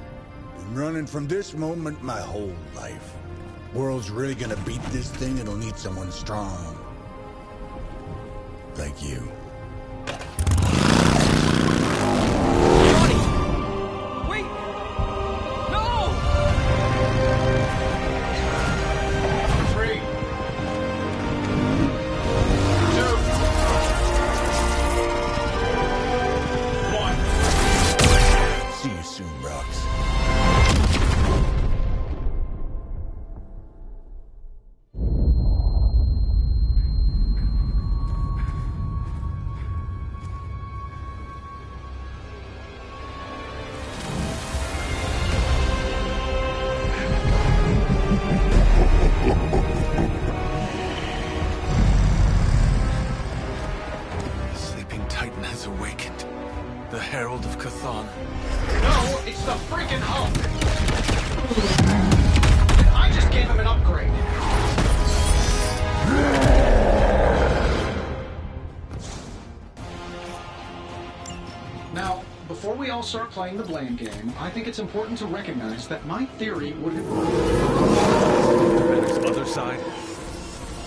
Been running from this moment my whole life. World's really gonna beat this thing, it'll need someone strong. Like you. Wait! No! 3, 2, 1. See you soon, Rox. Sleeping Titan has awakened. The Herald of Chthon. No, it's the freaking Hulk! I just gave him an upgrade. Now, before we all start playing the blame game, I think it's important to recognize that my theory would have... Commander's other side.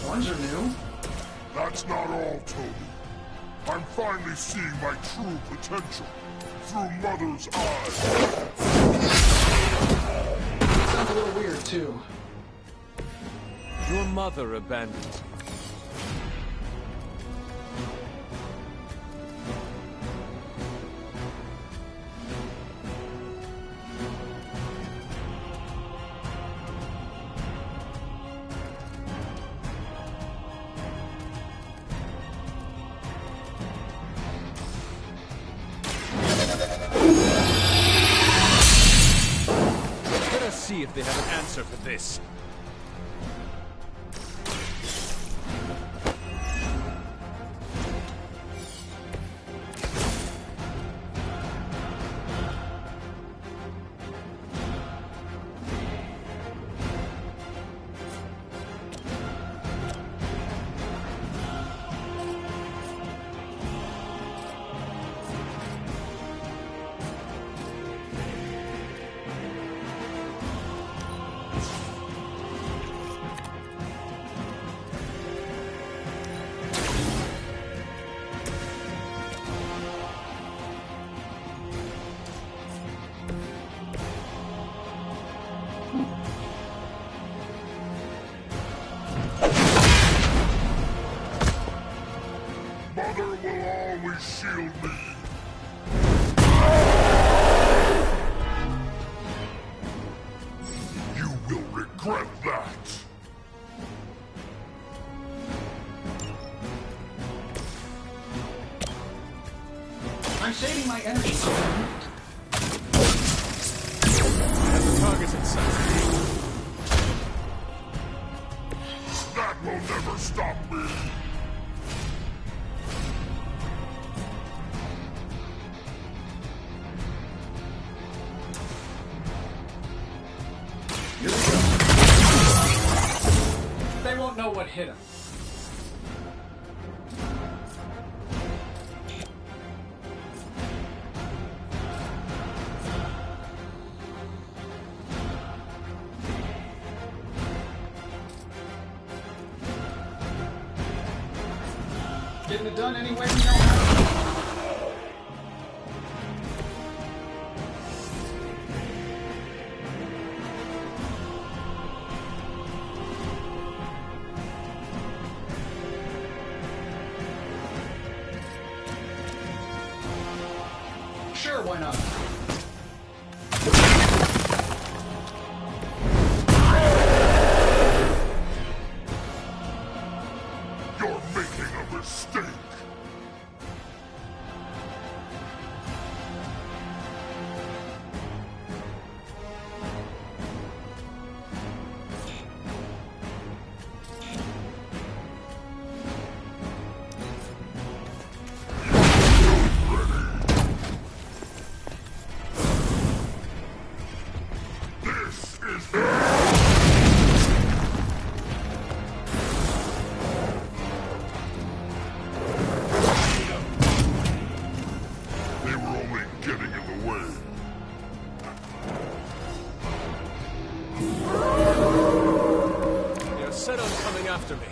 Horns are new. That's not all, Tony. I'm finally seeing my true potential through Mother's eyes. Sounds a little weird, too. Your mother abandoned you. Let us see if they have an answer for this. Mother will always shield me. You will regret that. I'm saving my energy. I have the targets in sight. That will never stop me. Here we go. They won't know what hit him. Getting it done any way we know how. why not? You're making a mistake. They're set on coming after me.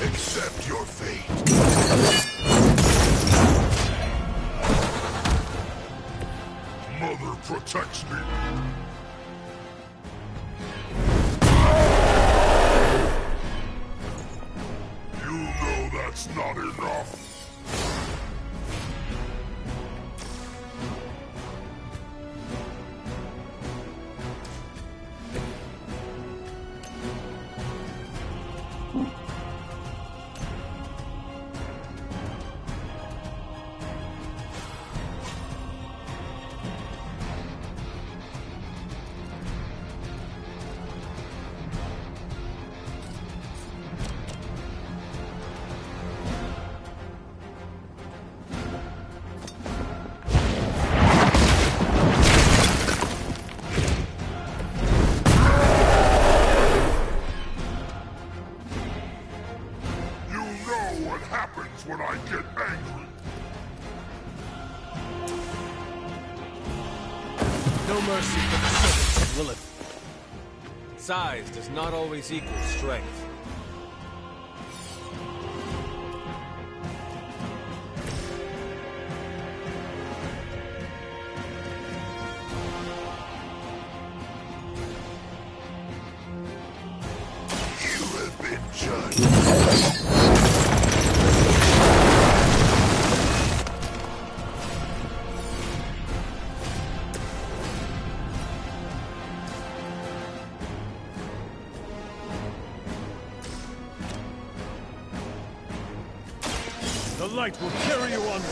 Accept your fate. Mother protects me. You know that's not enough. When I get angry. No mercy for the servants of Lilith. Size does not always equal strength. You have been judged. The light will carry you onward.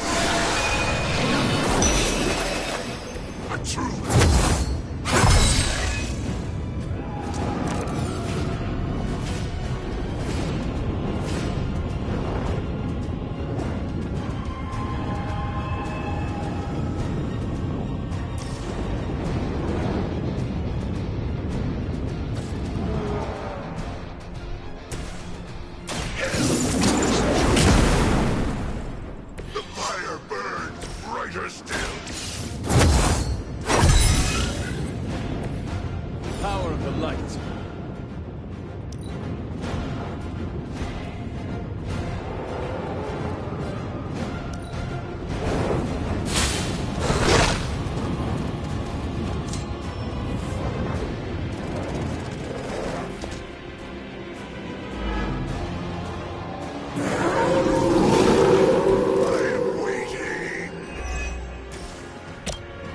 Power of the light.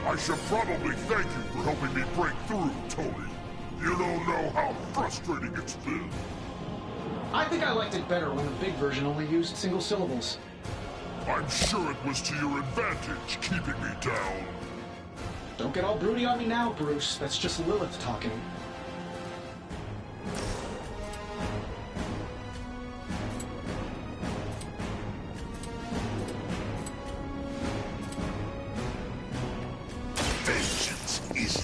I should probably thank you for helping me break through, Tony. You don't know how frustrating it's been. I think I liked it better when the big version only used single syllables. I'm sure it was to your advantage keeping me down. Don't get all broody on me now, Bruce. That's just Lilith talking. Vengeance is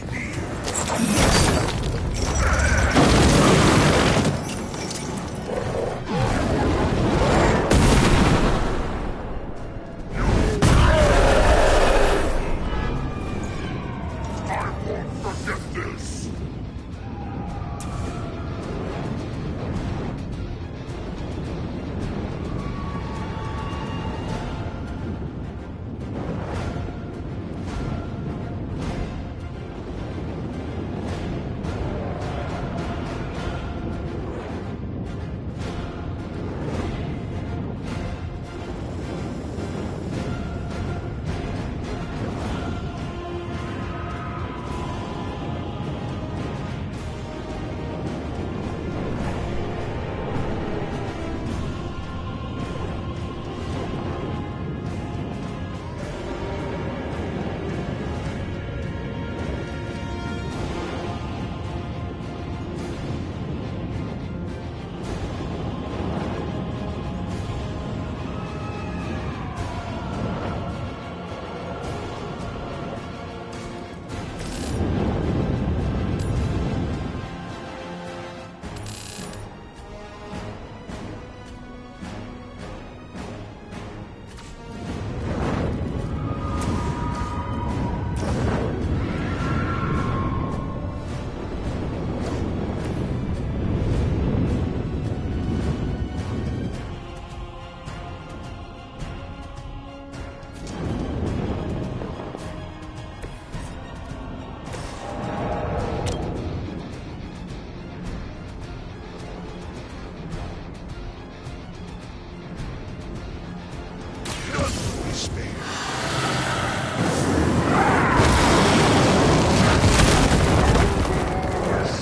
spared.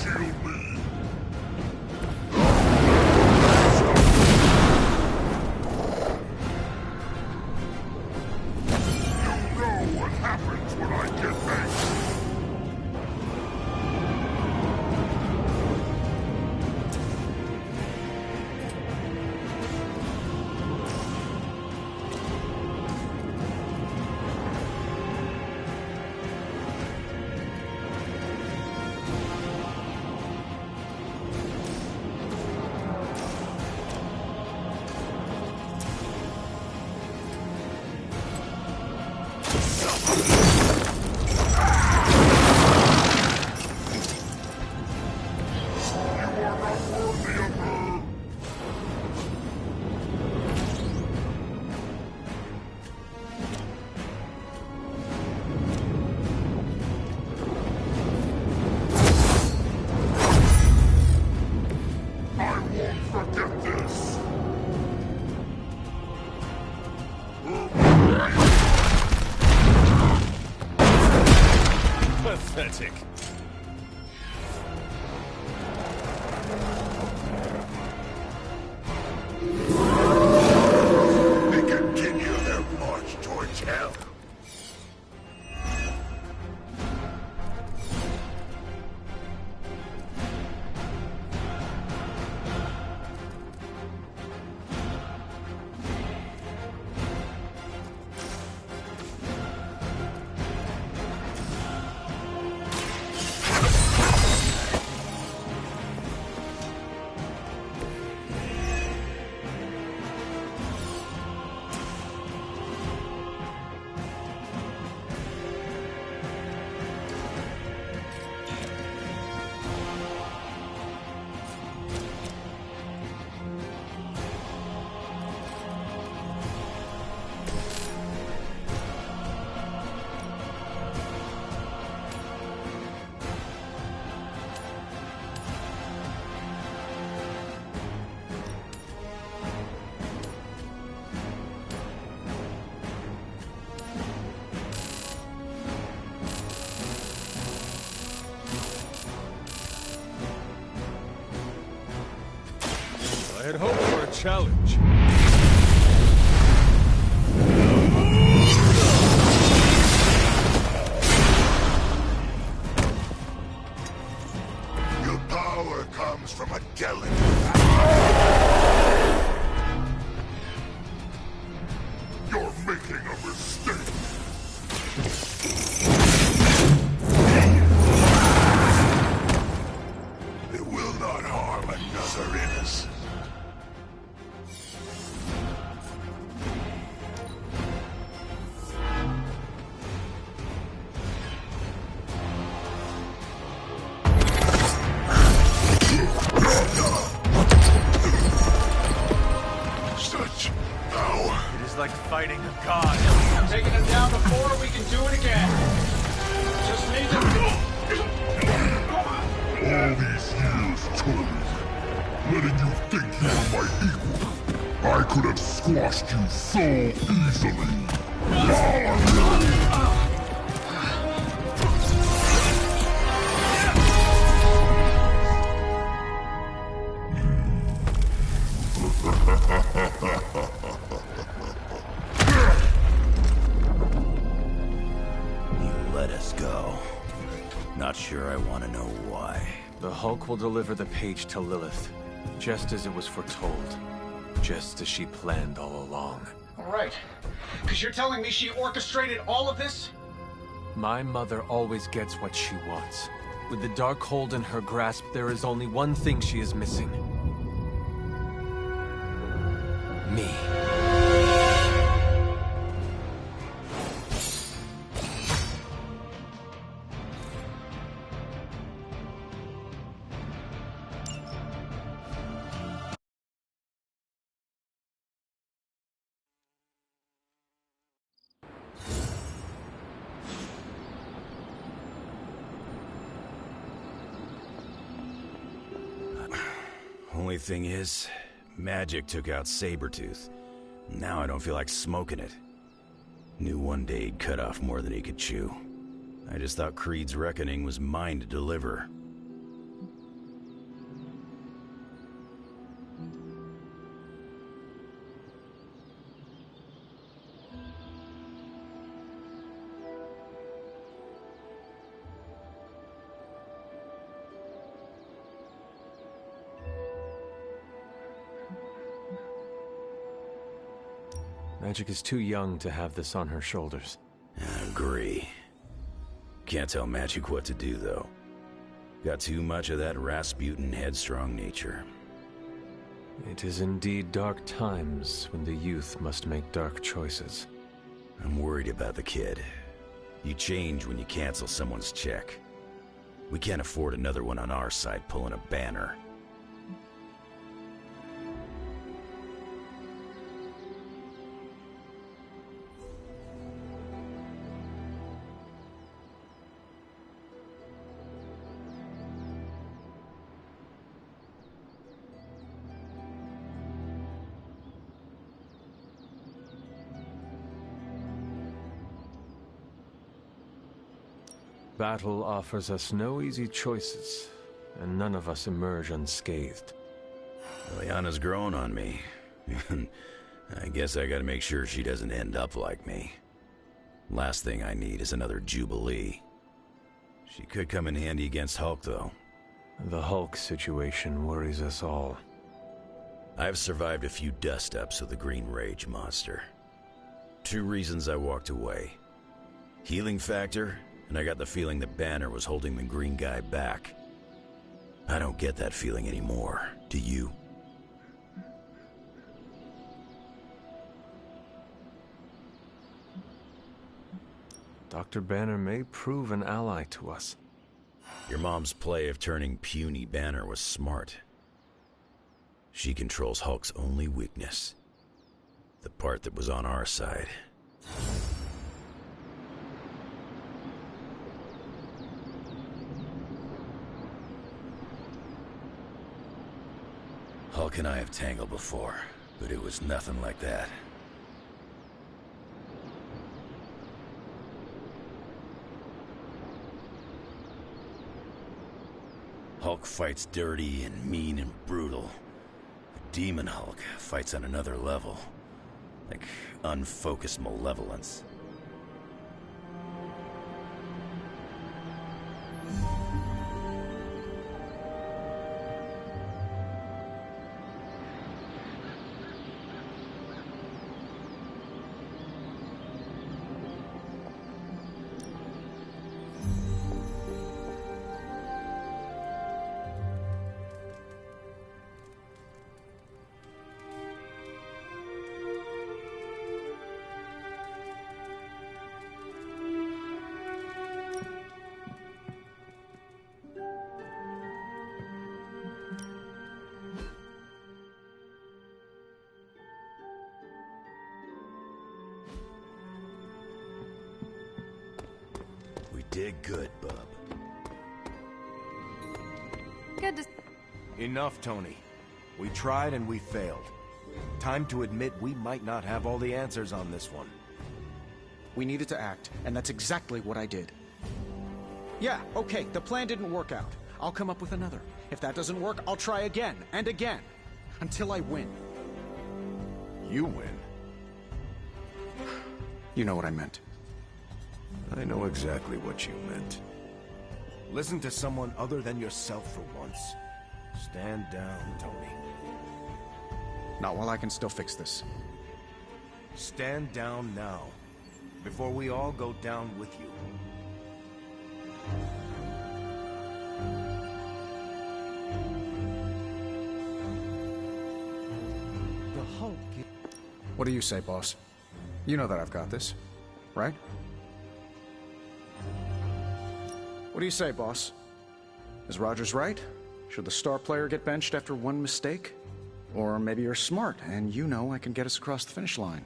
Shield me. You know what happens when I get angry. Pathetic. They continue their march towards hell. I had hoped for a challenge. Your power comes from a delicate. You're making a mistake. It will not harm another innocent. Such power. It is like fighting a god. I'm taking him down before we can do it again. Just need to... All these years, Tony, letting you think you were my equal, I could have squashed you so easily. You let us go. Not sure I want to know why. The Hulk will deliver the page to Lilith, just as it was foretold. Just as she planned all along. All right. Because you're telling me she orchestrated all of this? My mother always gets what she wants. With the Darkhold in her grasp, there is only one thing she is missing. Me. Only thing is, magic took out Sabretooth. Now I don't feel like smoking it. Knew one day he'd cut off more than he could chew. I just thought Creed's reckoning was mine to deliver. Magic is too young to have this on her shoulders. I agree. Can't tell Magic what to do, though. Got too much of that Rasputin headstrong nature. It is indeed dark times when the youth must make dark choices. I'm worried about the kid. You change when you cancel someone's check. We can't afford another one on our side pulling a Banner. Battle offers us no easy choices, and none of us emerge unscathed. Liliana's growing on me. I guess I gotta make sure she doesn't end up like me. Last thing I need is another Jubilee. She could come in handy against Hulk, though. The Hulk situation worries us all. I've survived a few dust-ups with the Green Rage monster. 2 reasons I walked away. Healing factor, and I got the feeling that Banner was holding the green guy back. I don't get that feeling anymore, do you? Dr. Banner may prove an ally to us. Your mom's play of turning puny Banner was smart. She controls Hulk's only weakness. The part that was on our side. Hulk and I have tangled before, but it was nothing like that. Hulk fights dirty and mean and brutal. But Demon Hulk fights on another level. Like unfocused malevolence. Did good, bub. Good to... Enough, Tony. We tried and we failed. Time to admit we might not have all the answers on this one. We needed to act, and that's exactly what I did. Yeah, okay, the plan didn't work out. I'll come up with another. If that doesn't work, I'll try again and again. Until I win. You win? You know what I meant. I know exactly what you meant. Listen to someone other than yourself for once. Stand down, Tony. Not while I can still fix this. Stand down now, before we all go down with you. The Hulk... What do you say, boss? You know that I've got this, right? What do you say, boss? Is Rogers right? Should the star player get benched after one mistake? Or maybe you're smart, and you know I can get us across the finish line.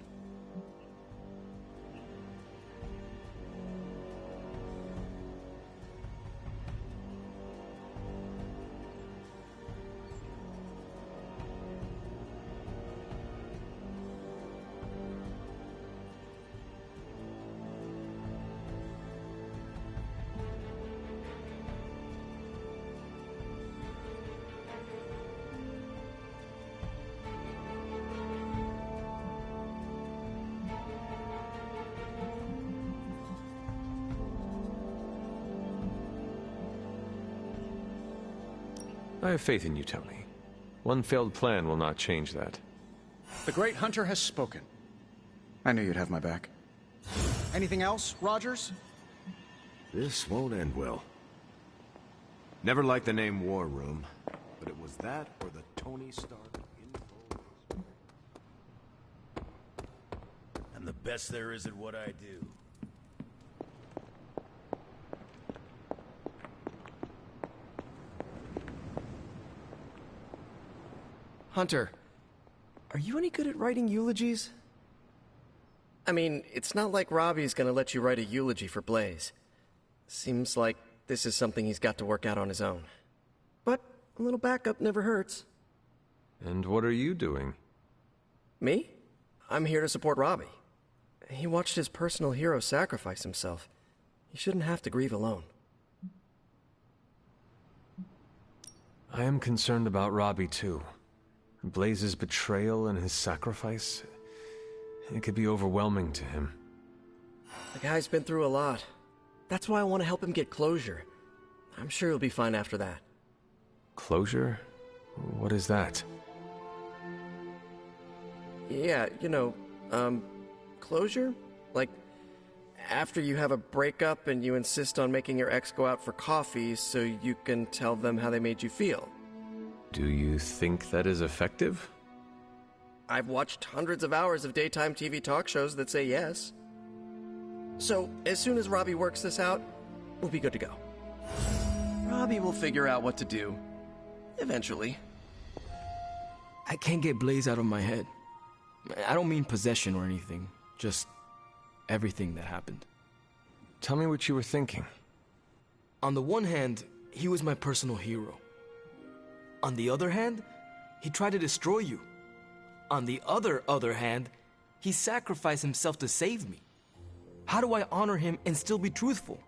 I have faith in you, Tony. One failed plan will not change that. The Great Hunter has spoken. I knew you'd have my back. Anything else, Rogers? This won't end well. Never liked the name War Room, but it was that or the Tony Stark info. I'm the best there is at what I do. Hunter, are you any good at writing eulogies? I mean, it's not like Robbie's gonna let you write a eulogy for Blaze. Seems like this is something he's got to work out on his own. But a little backup never hurts. And what are you doing? Me? I'm here to support Robbie. He watched his personal hero sacrifice himself. He shouldn't have to grieve alone. I am concerned about Robbie, too. Blaze's betrayal and his sacrifice, it could be overwhelming to him. The guy's been through a lot. That's why I want to help him get closure. I'm sure he'll be fine after that. Closure? What is that? Yeah, closure? Like, after you have a breakup and you insist on making your ex go out for coffee so you can tell them how they made you feel. Do you think that is effective? I've watched hundreds of hours of daytime TV talk shows that say yes. So, as soon as Robbie works this out, we'll be good to go. Robbie will figure out what to do. Eventually. I can't get Blaze out of my head. I don't mean possession or anything, just everything that happened. Tell me what you were thinking. On the one hand, he was my personal hero. On the other hand, he tried to destroy you. On the other hand, he sacrificed himself to save me. How do I honor him and still be truthful?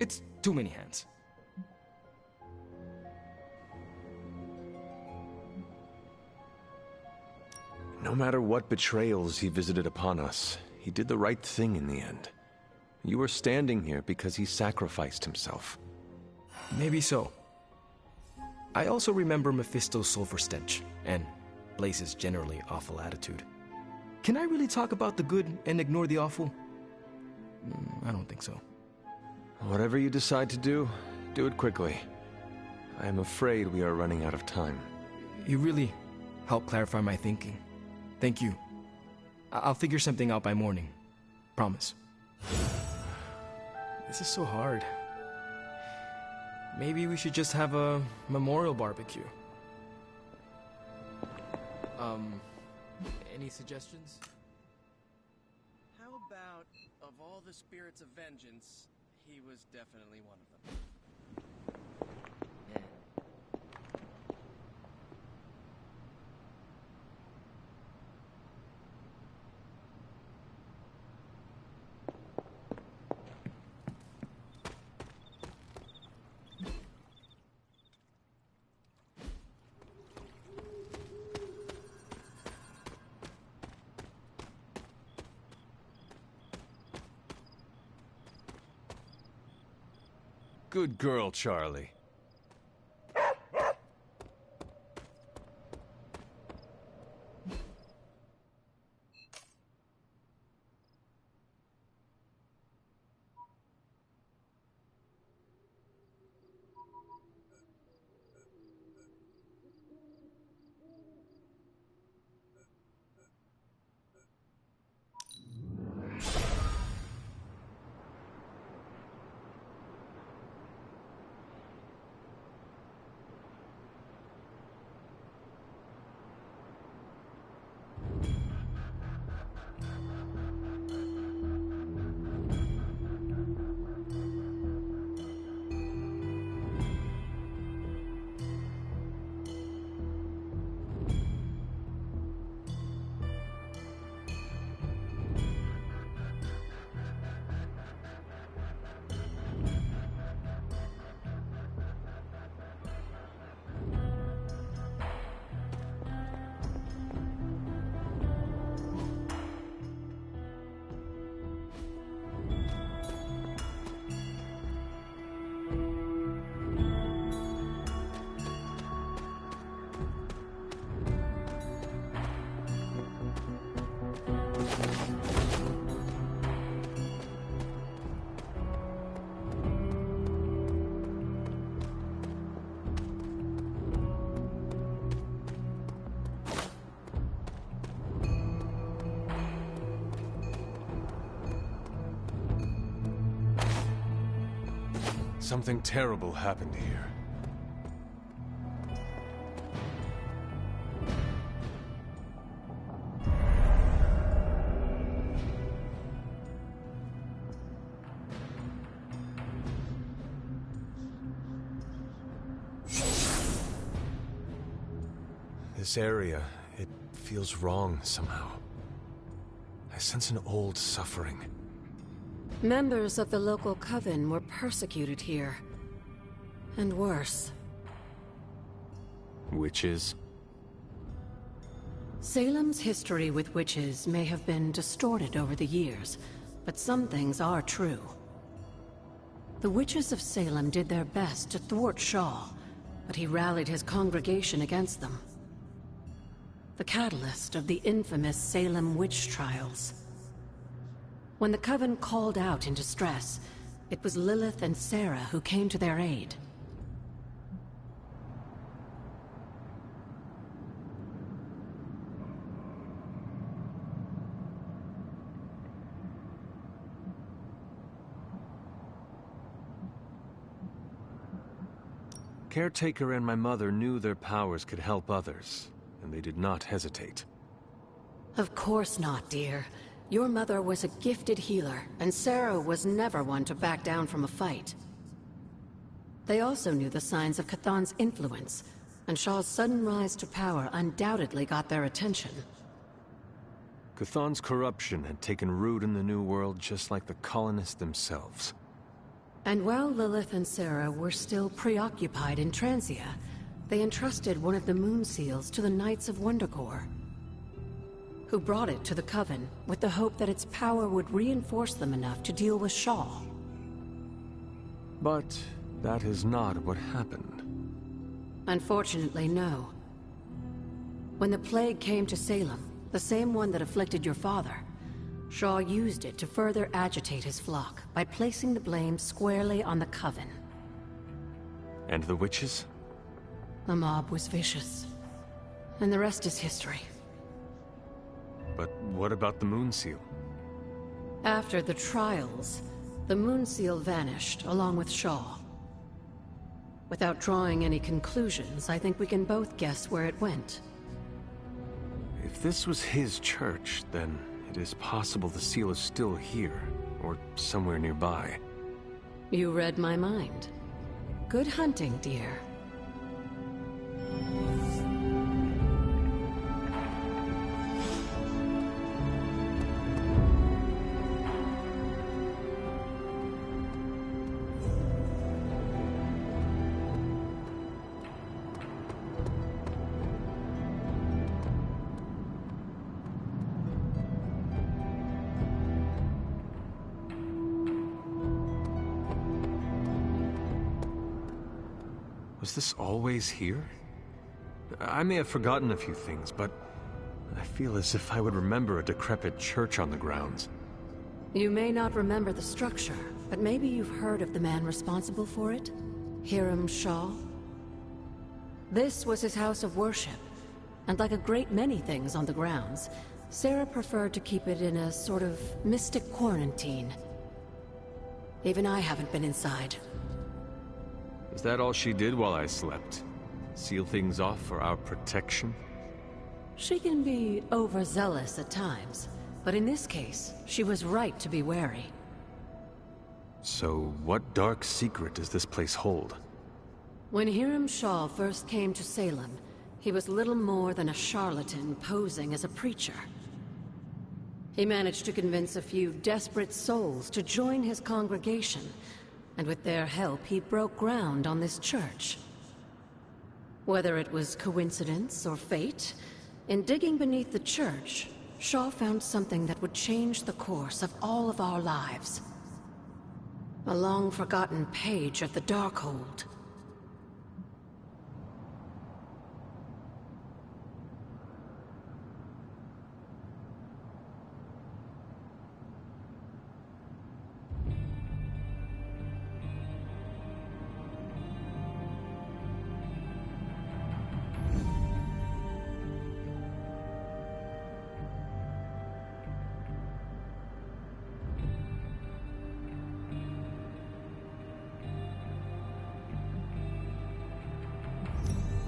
It's too many hands. No matter what betrayals he visited upon us, he did the right thing in the end. You are standing here because he sacrificed himself. Maybe so. I also remember Mephisto's sulfur stench, and Blaze's generally awful attitude. Can I really talk about the good and ignore the awful? I don't think so. Whatever you decide to do it quickly. I am afraid we are running out of time. You really helped clarify my thinking. Thank you. I'll figure something out by morning. Promise. This is so hard. Maybe we should just have a memorial barbecue. Any suggestions? How about, of all the spirits of vengeance, he was definitely one of them. Good girl, Charlie. Something terrible happened here. This area, it feels wrong somehow. I sense an old suffering. Members of the local coven were persecuted here. And worse. Witches? Salem's history with witches may have been distorted over the years, but some things are true. The witches of Salem did their best to thwart Shaw, but he rallied his congregation against them. The catalyst of the infamous Salem witch trials. When the Coven called out in distress, it was Lilith and Sarah who came to their aid. Caretaker and my mother knew their powers could help others, and they did not hesitate. Of course not, dear. Your mother was a gifted healer, and Sarah was never one to back down from a fight. They also knew the signs of Chthon's influence, and Shaw's sudden rise to power undoubtedly got their attention. Chthon's corruption had taken root in the New World just like the colonists themselves. And while Lilith and Sarah were still preoccupied in Transia, they entrusted one of the Moon Seals to the Knights of Wundagore, who brought it to the Coven with the hope that its power would reinforce them enough to deal with Shaw. But that is not what happened. Unfortunately, no. When the plague came to Salem, the same one that afflicted your father, Shaw used it to further agitate his flock by placing the blame squarely on the Coven. And the witches? The mob was vicious. And the rest is history. But what about the Moon Seal? After the trials, the Moon Seal vanished along with Shaw. Without drawing any conclusions, I think we can both guess where it went. If this was his church, then it is possible the seal is still here, or somewhere nearby. You read my mind. Good hunting, dear. Was this always here? I may have forgotten a few things, but I feel as if I would remember a decrepit church on the grounds. You may not remember the structure, but maybe you've heard of the man responsible for it? Hiram Shaw? This was his house of worship, and like a great many things on the grounds, Sarah preferred to keep it in a sort of mystic quarantine. Even I haven't been inside. Is that all she did while I slept? Seal things off for our protection? She can be overzealous at times, but in this case, she was right to be wary. So, what dark secret does this place hold? When Hiram Shaw first came to Salem, he was little more than a charlatan posing as a preacher. He managed to convince a few desperate souls to join his congregation, and with their help, he broke ground on this church. Whether it was coincidence or fate, in digging beneath the church, Shaw found something that would change the course of all of our lives. A long-forgotten page of the Darkhold.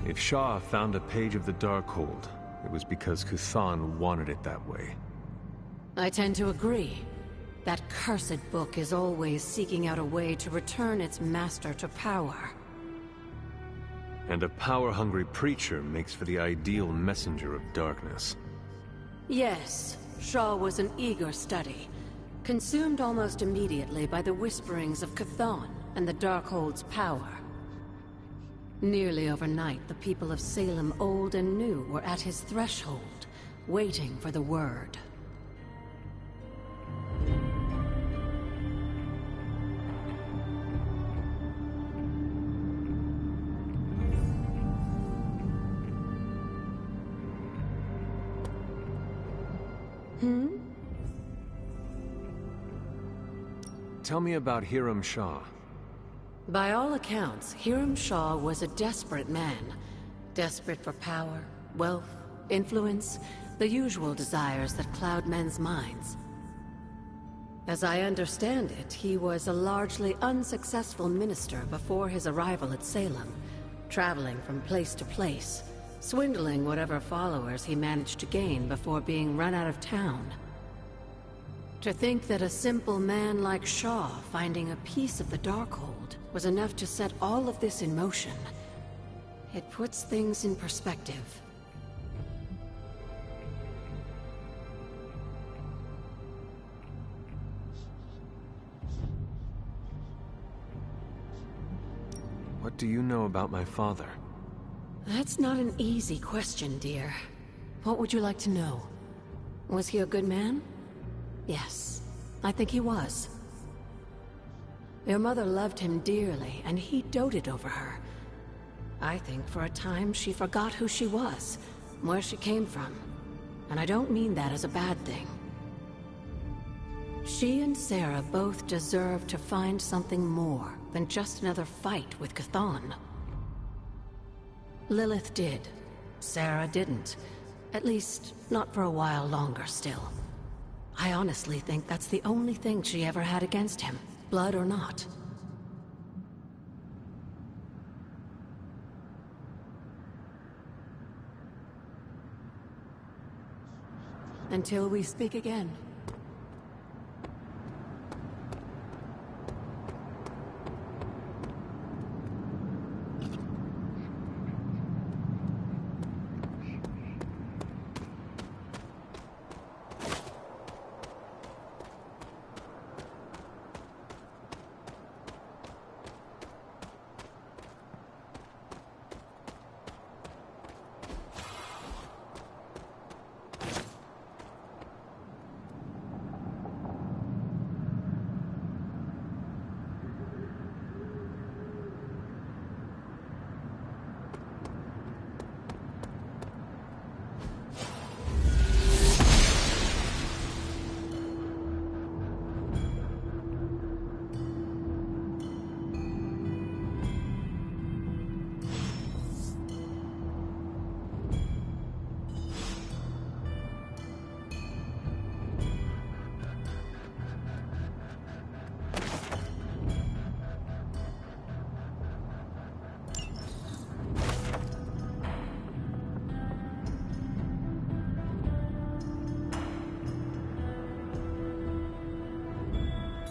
If Shaw found a page of the Darkhold, it was because Chthon wanted it that way. I tend to agree. That cursed book is always seeking out a way to return its master to power. And a power-hungry preacher makes for the ideal messenger of darkness. Yes, Shaw was an eager study, consumed almost immediately by the whisperings of Chthon and the Darkhold's power. Nearly overnight, the people of Salem, old and new, were at his threshold, waiting for the word. Tell me about Hiram Shaw. By all accounts, Hiram Shaw was a desperate man. Desperate for power, wealth, influence, the usual desires that cloud men's minds. As I understand it, he was a largely unsuccessful minister before his arrival at Salem, traveling from place to place, swindling whatever followers he managed to gain before being run out of town. To think that a simple man like Shaw finding a piece of the Darkhold was enough to set all of this in motion, it puts things in perspective. What do you know about my father? That's not an easy question, dear. What would you like to know? Was he a good man? Yes, I think he was. Your mother loved him dearly, and he doted over her. I think for a time she forgot who she was, where she came from. And I don't mean that as a bad thing. She and Sarah both deserve to find something more than just another fight with Chthon. Lilith did. Sarah didn't. At least, not for a while longer still. I honestly think that's the only thing she ever had against him, blood or not. Until we speak again.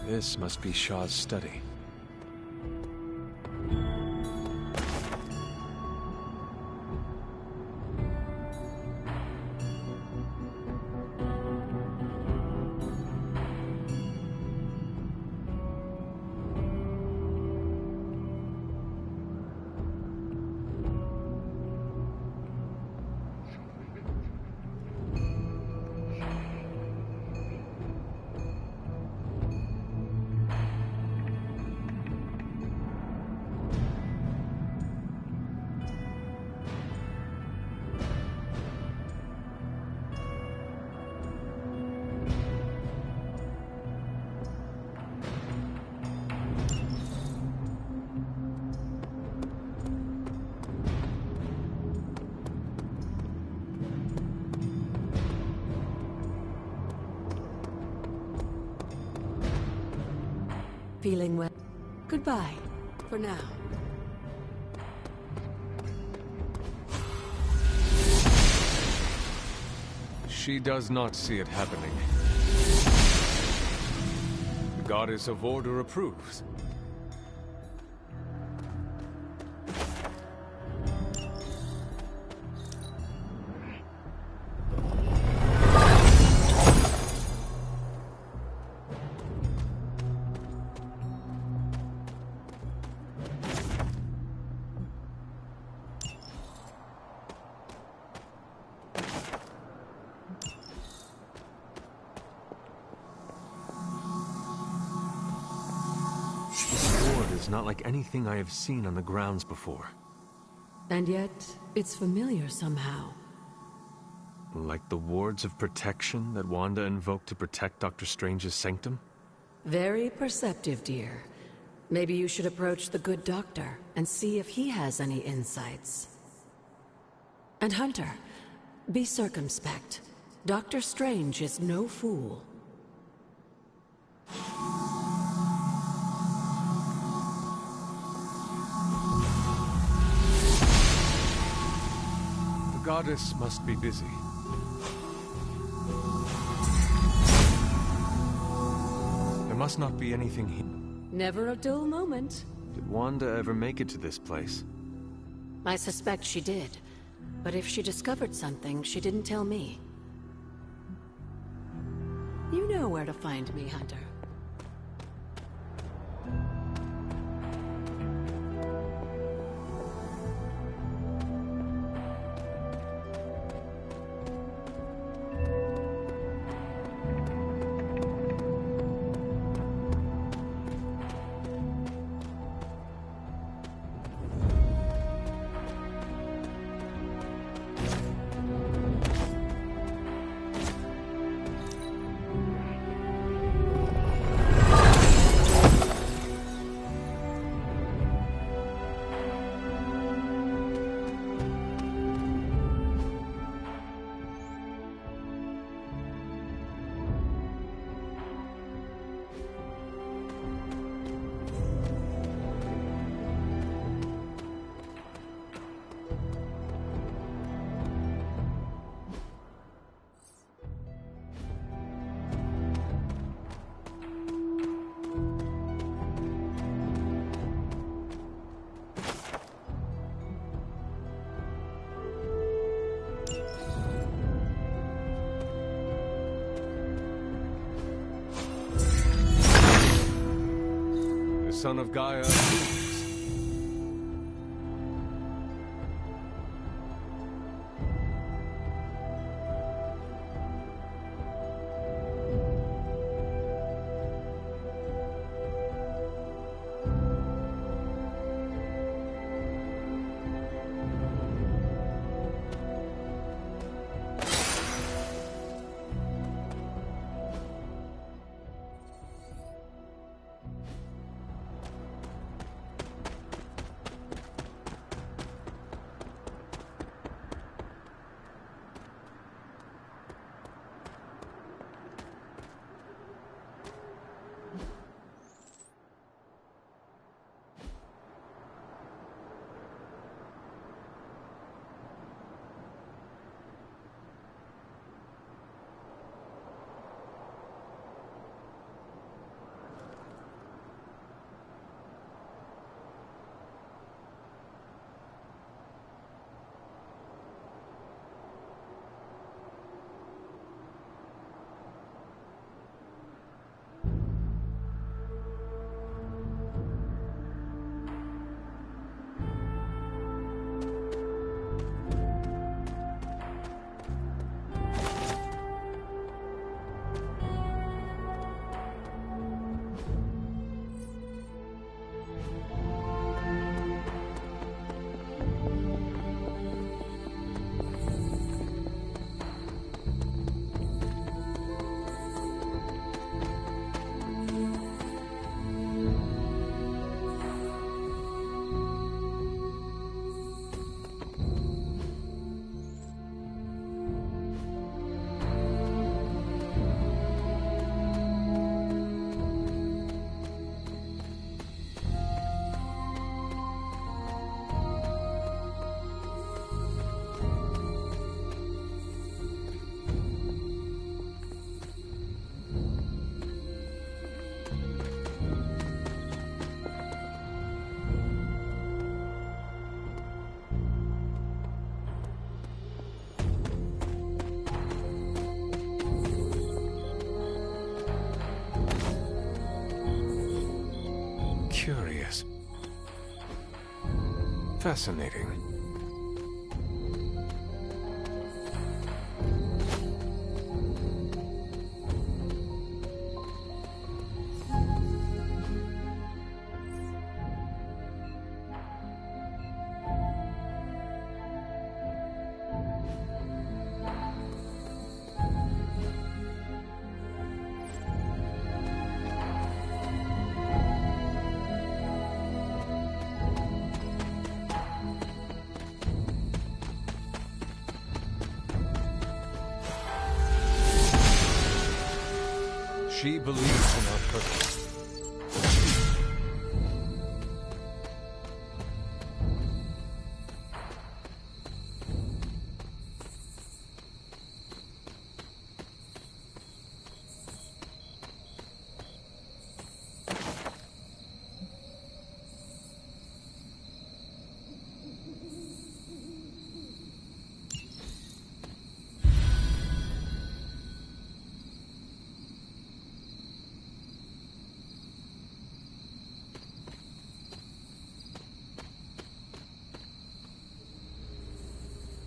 This must be Shaw's study. Feeling well. Goodbye, for now. She does not see it happening. The Goddess of Order approves. Not like anything I have seen on the grounds before. And yet, it's familiar somehow. Like the wards of protection that Wanda invoked to protect Dr. Strange's sanctum? Very perceptive, dear. Maybe you should approach the good doctor and see if he has any insights. And Hunter, be circumspect. Dr. Strange is no fool. The goddess must be busy. There must not be anything here. Never a dull moment. Did Wanda ever make it to this place? I suspect she did. But if she discovered something, she didn't tell me. You know where to find me, Hunter. Son of Gaia. Curious. Fascinating. She believes in our purpose.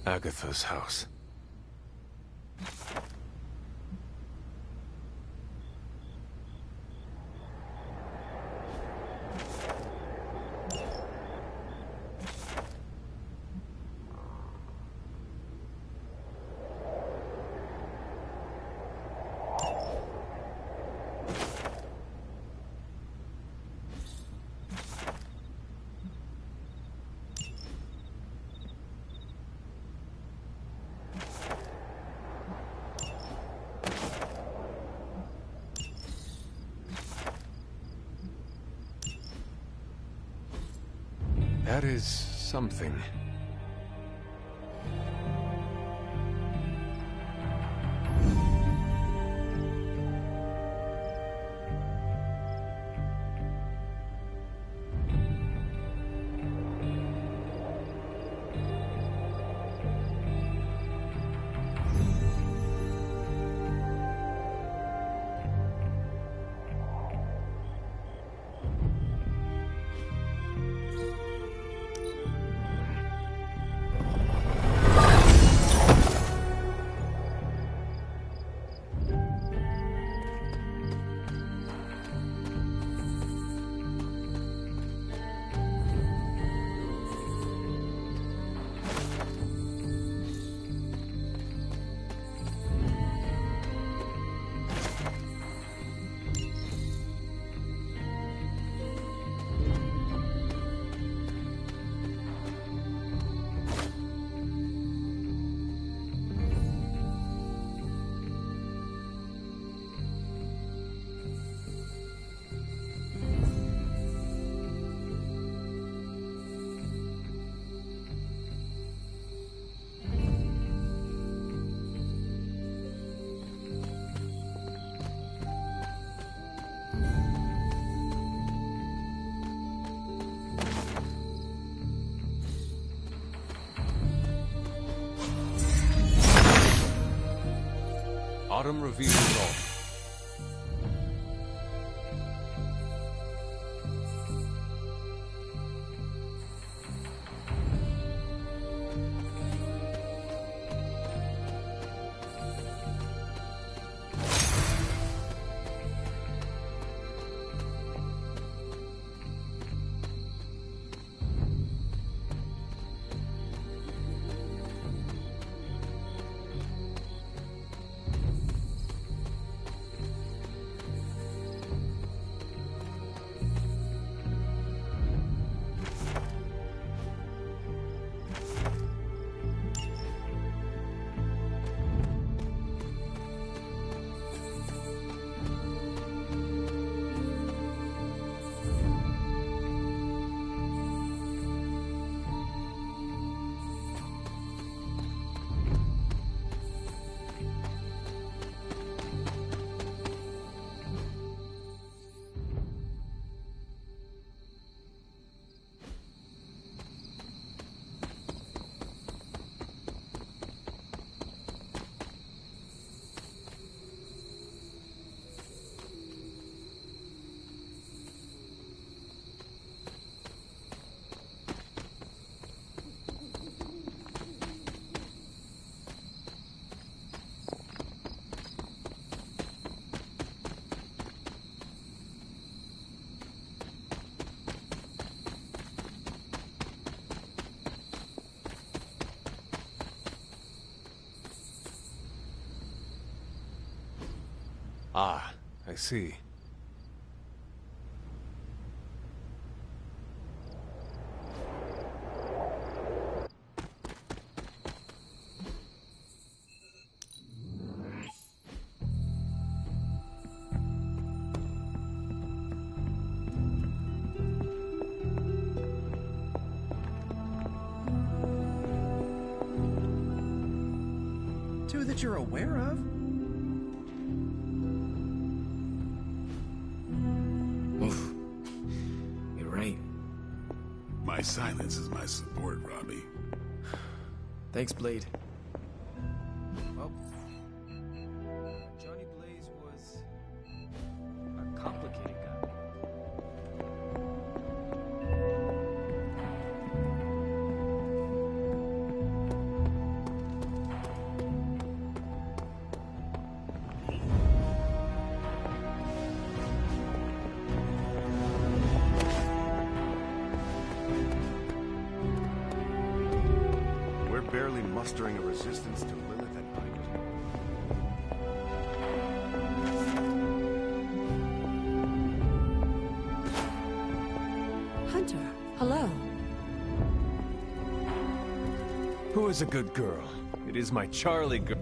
Agatha's house. That is something. Autumn reveals all. Ah, I see. Two that you're aware of? Oof. You're right. My silence is my support, Robbie. Thanks, Blade. Well, Johnny Blaze was a complicated guy. We're barely mustering a resistance to Lilith and Hydra. Hunter, hello. Who is a good girl? It is my Charlie girl.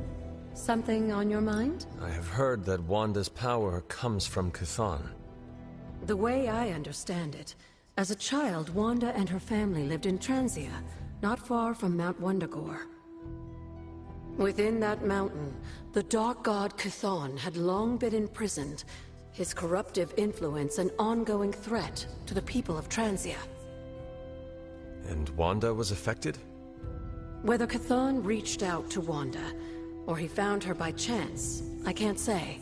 Something on your mind? I have heard that Wanda's power comes from Chthon. The way I understand it, as a child, Wanda and her family lived in Transia, not far from Mount Wundagore. Within that mountain, the dark god Chthon had long been imprisoned, his corruptive influence an ongoing threat to the people of Transia. And Wanda was affected? Whether Chthon reached out to Wanda, or he found her by chance, I can't say.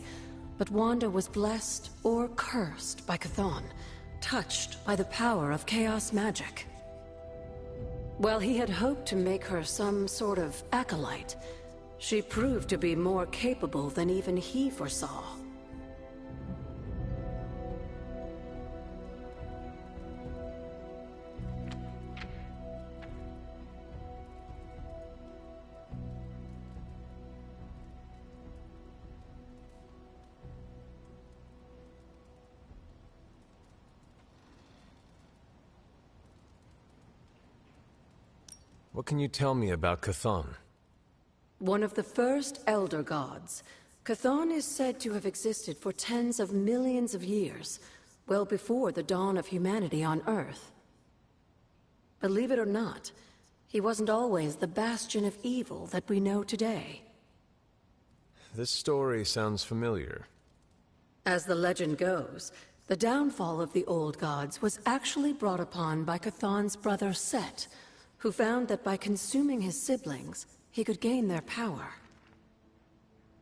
But Wanda was blessed or cursed by Chthon, touched by the power of chaos magic. While he had hoped to make her some sort of acolyte, she proved to be more capable than even he foresaw. What can you tell me about Chthon? One of the first Elder Gods, Chthon is said to have existed for tens of millions of years, well before the dawn of humanity on Earth. Believe it or not, he wasn't always the bastion of evil that we know today. This story sounds familiar. As the legend goes, the downfall of the old gods was actually brought upon by Chthon's brother Set, who found that by consuming his siblings, he could gain their power.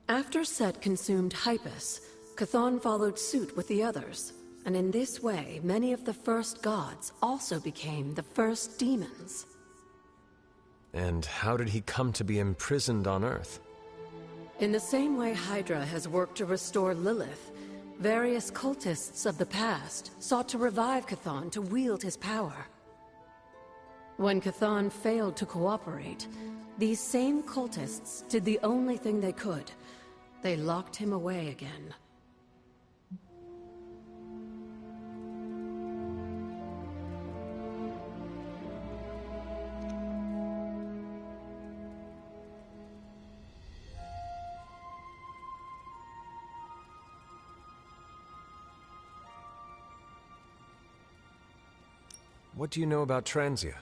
After Set consumed Hypus, Chthon followed suit with the others, and in this way, many of the first gods also became the first demons. And how did he come to be imprisoned on Earth? In the same way Hydra has worked to restore Lilith, various cultists of the past sought to revive Chthon to wield his power. When Chthon failed to cooperate, these same cultists did the only thing they could. They locked him away again. What do you know about Transia?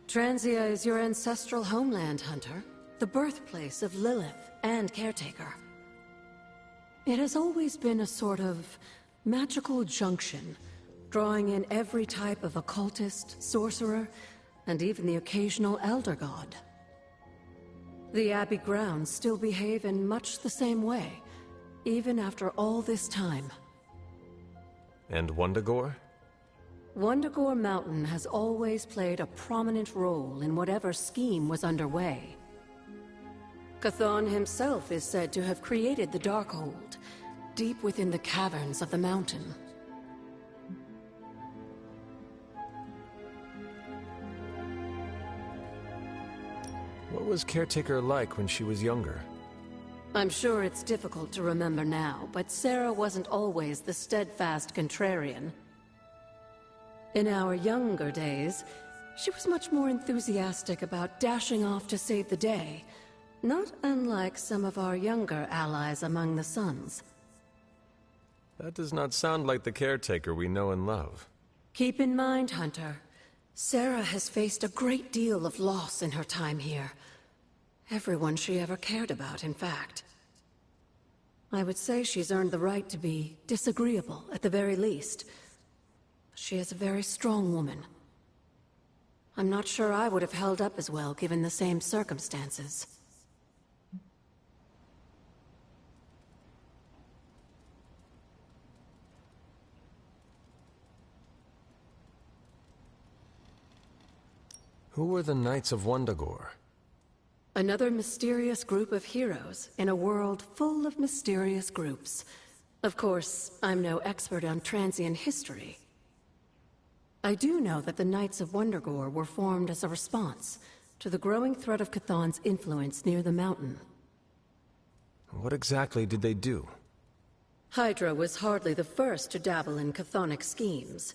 Transia is your ancestral homeland, Hunter. The birthplace of Lilith and Caretaker. It has always been a sort of magical junction, drawing in every type of occultist, sorcerer, and even the occasional Elder God. The Abbey grounds still behave in much the same way, even after all this time. And Wundagore? Wundagore Mountain has always played a prominent role in whatever scheme was underway. Chthon himself is said to have created the Darkhold, deep within the caverns of the mountain. What was Caretaker like when she was younger? I'm sure it's difficult to remember now, but Sarah wasn't always the steadfast contrarian. In our younger days, she was much more enthusiastic about dashing off to save the day, not unlike some of our younger allies among the Suns. That does not sound like the caretaker we know and love. Keep in mind, Hunter, Sarah has faced a great deal of loss in her time here. Everyone she ever cared about, in fact. I would say she's earned the right to be disagreeable, at the very least. She is a very strong woman. I'm not sure I would have held up as well, given the same circumstances. Who were the Knights of Wundagore? Another mysterious group of heroes in a world full of mysterious groups. Of course, I'm no expert on Transian history. I do know that the Knights of Wundagore were formed as a response to the growing threat of Chthon's influence near the mountain. What exactly did they do? Hydra was hardly the first to dabble in chthonic schemes.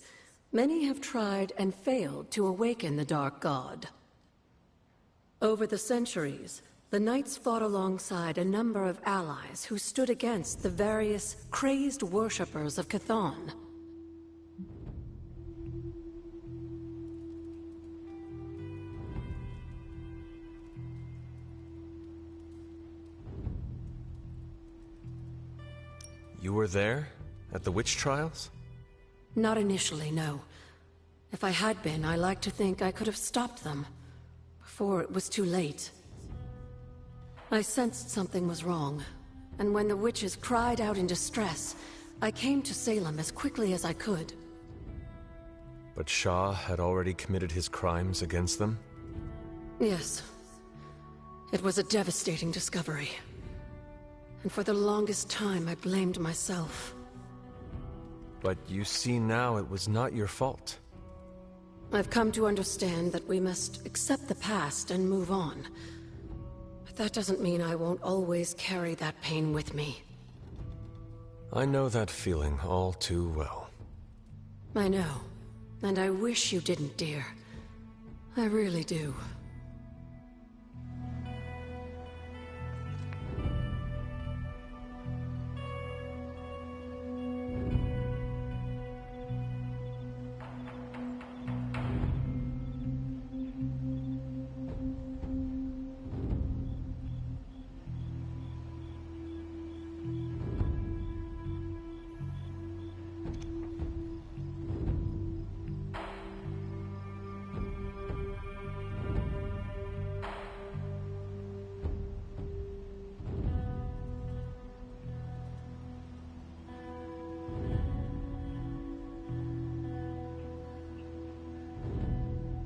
Many have tried and failed to awaken the Dark God. Over the centuries, the Knights fought alongside a number of allies who stood against the various crazed worshippers of Chthon. You were there? At the witch trials? Not initially, no. If I had been, I like to think I could have stopped them. Before it was too late. I sensed something was wrong, and when the witches cried out in distress, I came to Salem as quickly as I could. But Shah had already committed his crimes against them? Yes. It was a devastating discovery. And for the longest time, I blamed myself. But you see now it was not your fault. I've come to understand that we must accept the past and move on. But that doesn't mean I won't always carry that pain with me. I know that feeling all too well. I know. And I wish you didn't, dear. I really do.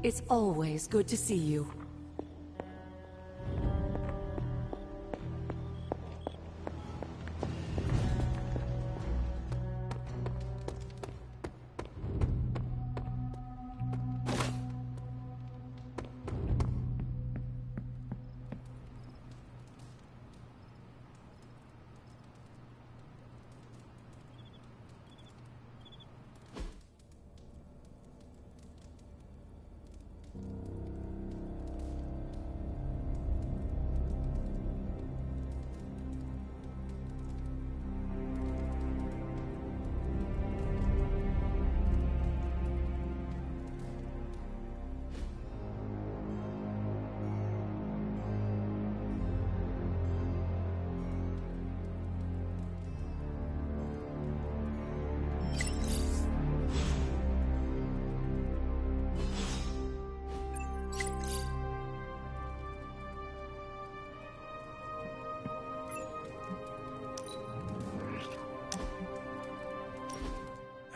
It's always good to see you.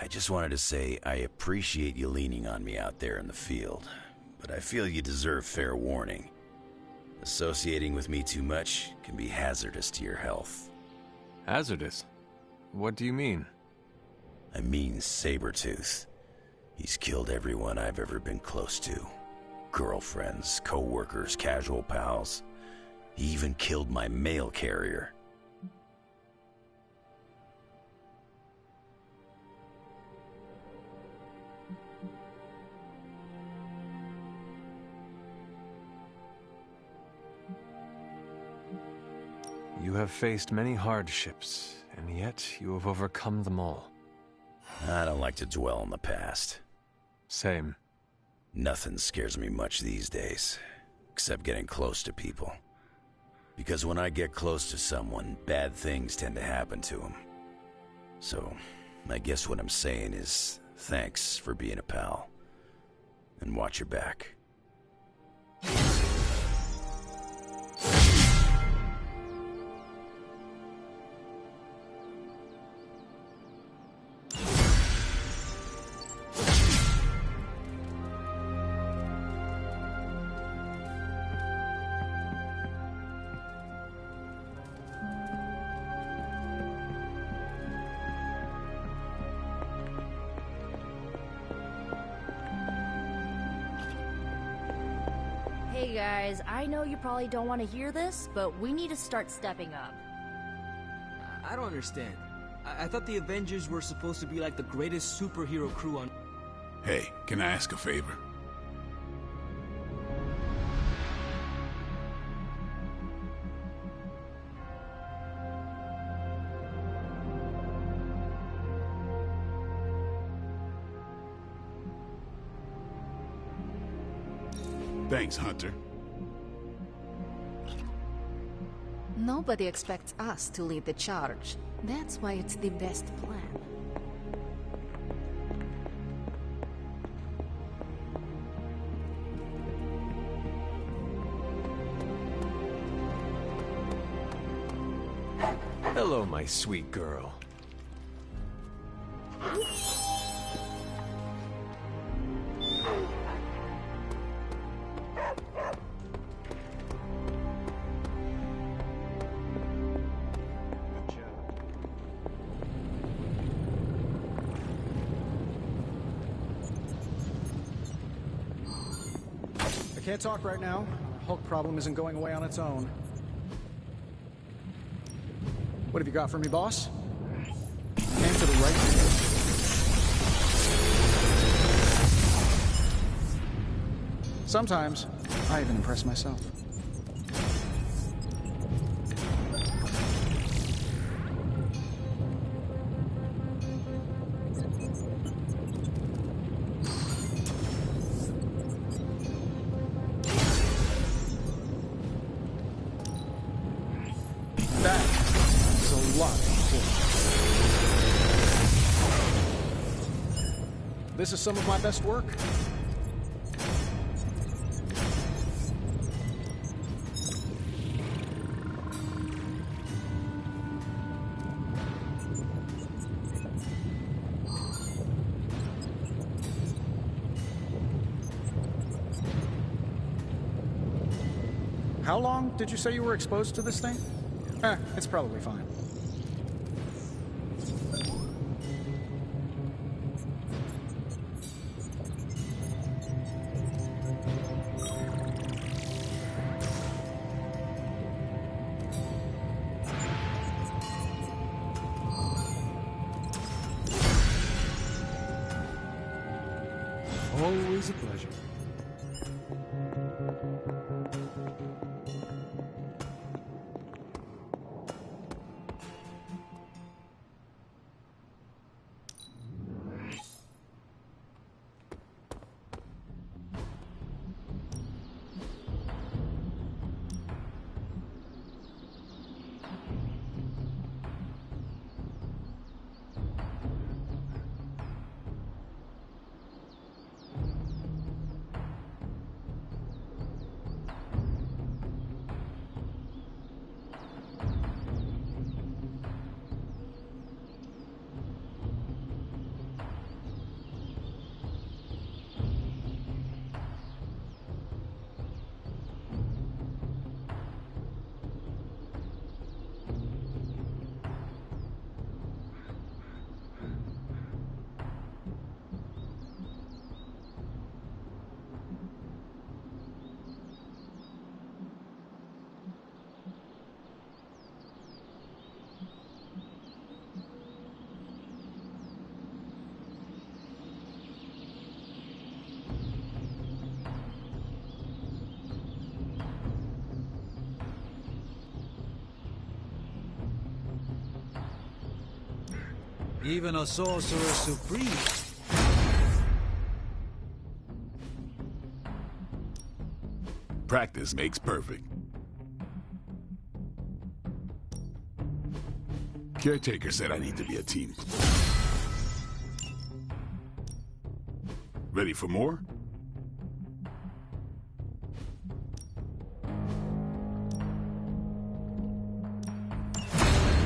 I just wanted to say I appreciate you leaning on me out there in the field, but I feel you deserve fair warning. Associating with me too much can be hazardous to your health. Hazardous? What do you mean? I mean Sabretooth. He's killed everyone I've ever been close to. Girlfriends, co-workers, casual pals. He even killed my mail carrier. You have faced many hardships, and yet you have overcome them all. I don't like to dwell on the past. Same. Nothing scares me much these days, except getting close to people. Because when I get close to someone, bad things tend to happen to them. So, I guess what I'm saying is, thanks for being a pal. And watch your back. Hey guys, I know you probably don't want to hear this, but we need to start stepping up. I don't understand. I thought the Avengers were supposed to be like the greatest superhero crew on... Hey, can I ask a favor? Thanks, Hunter. Nobody expects us to lead the charge. That's why it's the best plan. Hello, my sweet girl. I can't talk right now. Hulk problem isn't going away on its own. What have you got for me, boss? Came to the right place. Sometimes, I even impress myself. This is some of my best work. How long did you say you were exposed to this thing? It's probably fine. Always a pleasure. Even a sorcerer supreme. Practice makes perfect. Caretaker said I need to be a team. Ready for more?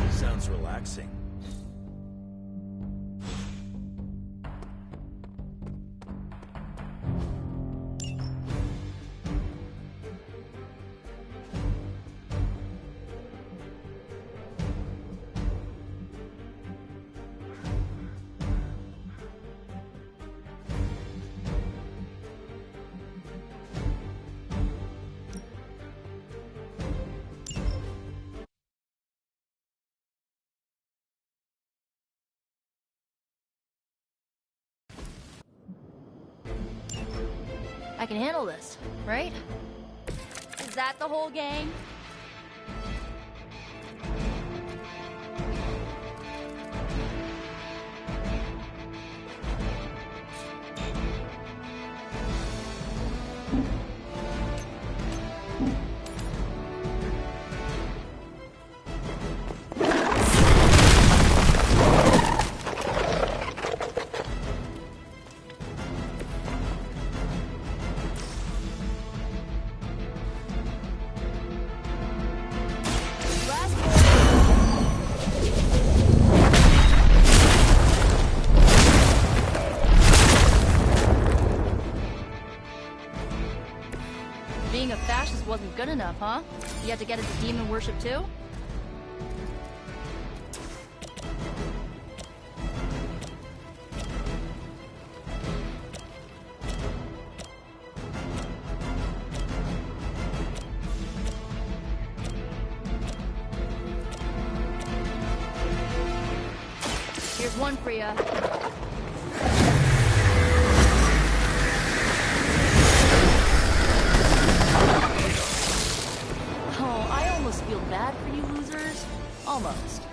Sounds relaxing. I can handle this, right? Is that the whole gang? Being a fascist wasn't good enough, huh? You had to get into demon worship too? Here's one for ya. Oh, I almost feel bad for you losers. Almost.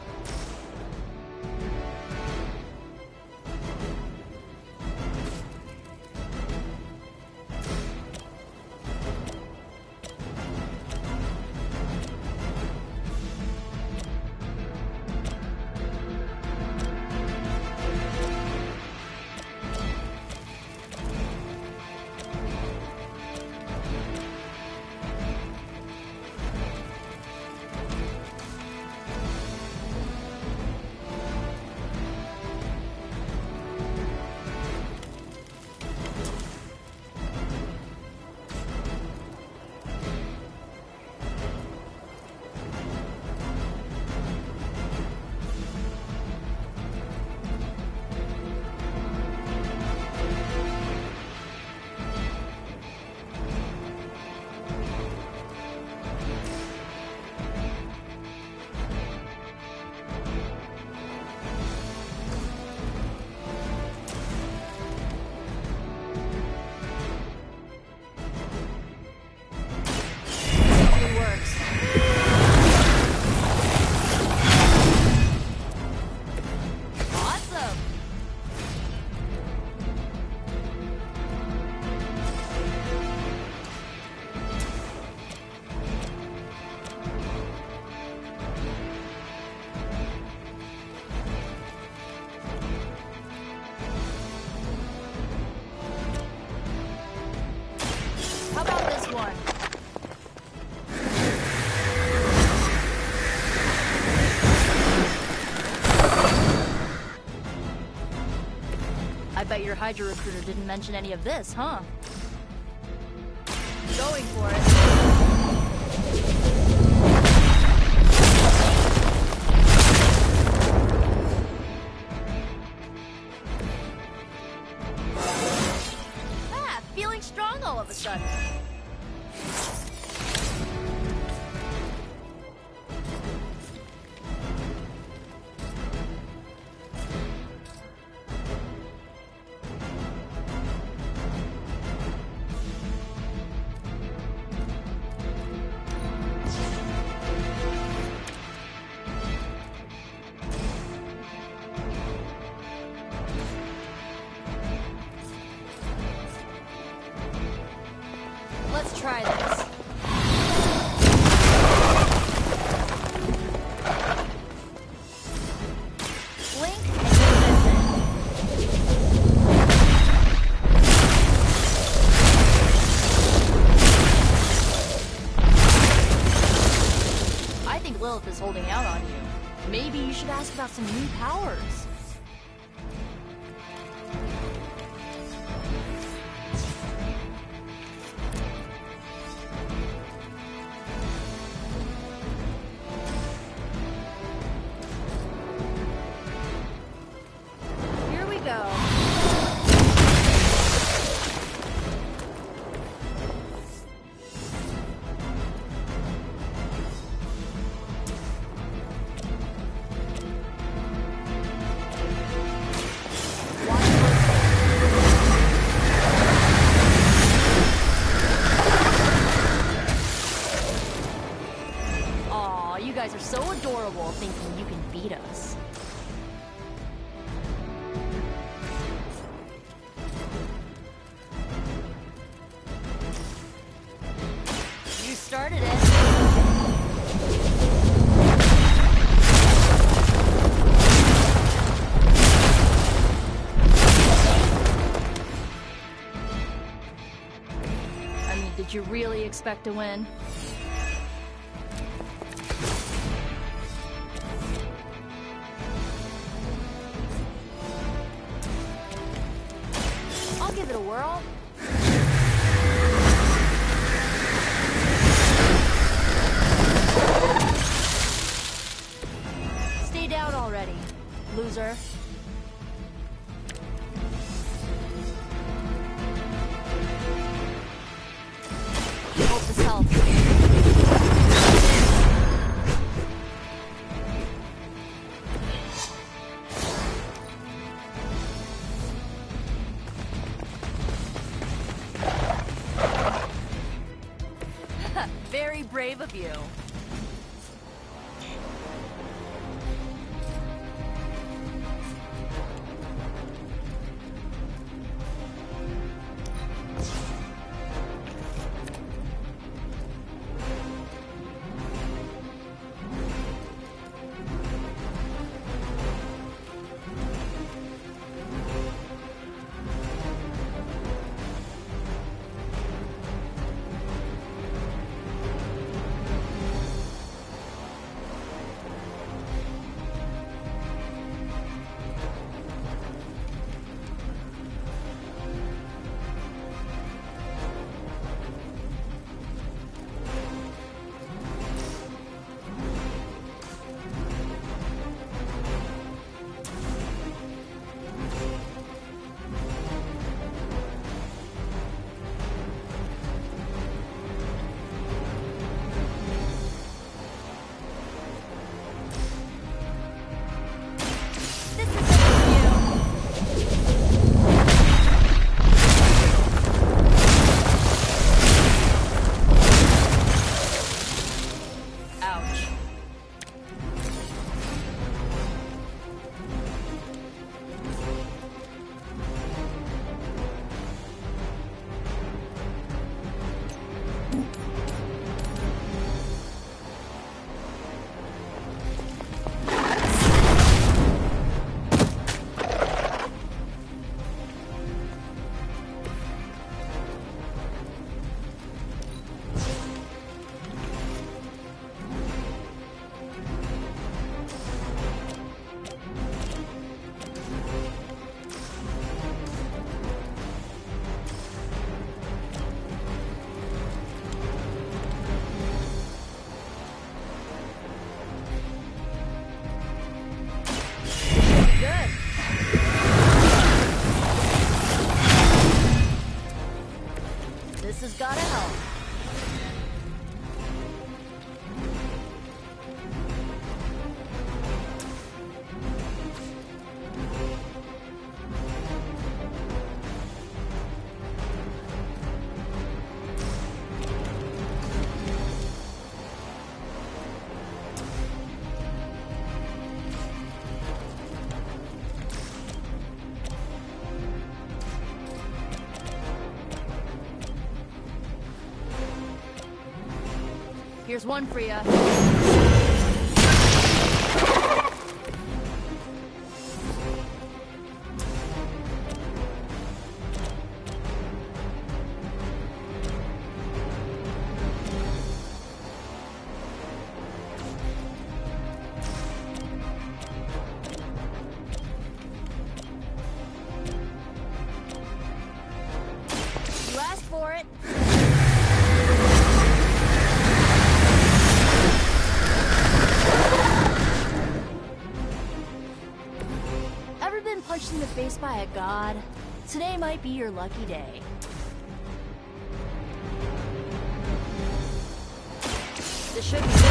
How about this one? I bet your Hydra recruiter didn't mention any of this, huh? Going for it. Feeling strong all of a sudden. try this. Link I think Lilith is holding out on you. Maybe you should ask about some new powers. Here we go. Aw, you guys are so adorable thinking you can beat us. You started it. I mean, did you really expect to win? I'll give it a whirl. Stay down already, loser. Hope this helps. Very brave of you. Here's one for ya. You asked for it. Ever been punched in the face by a god? Today might be your lucky day. This should be good.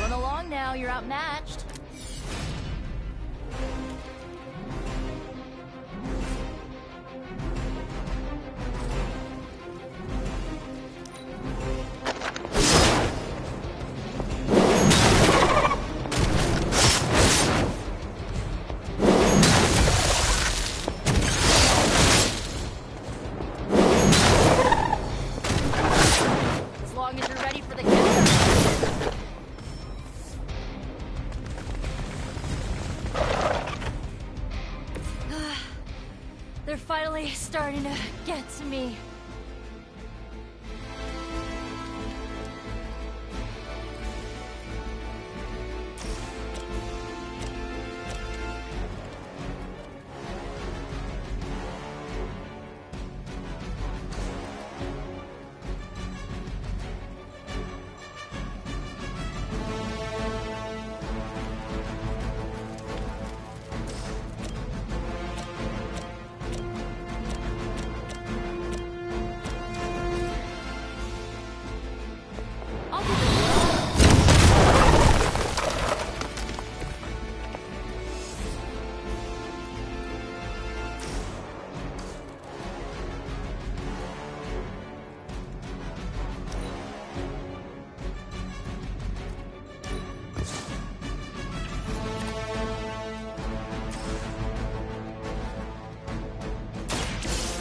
Run along now, you're outmatched. As long as you're ready for the counter. They're finally starting to get to me.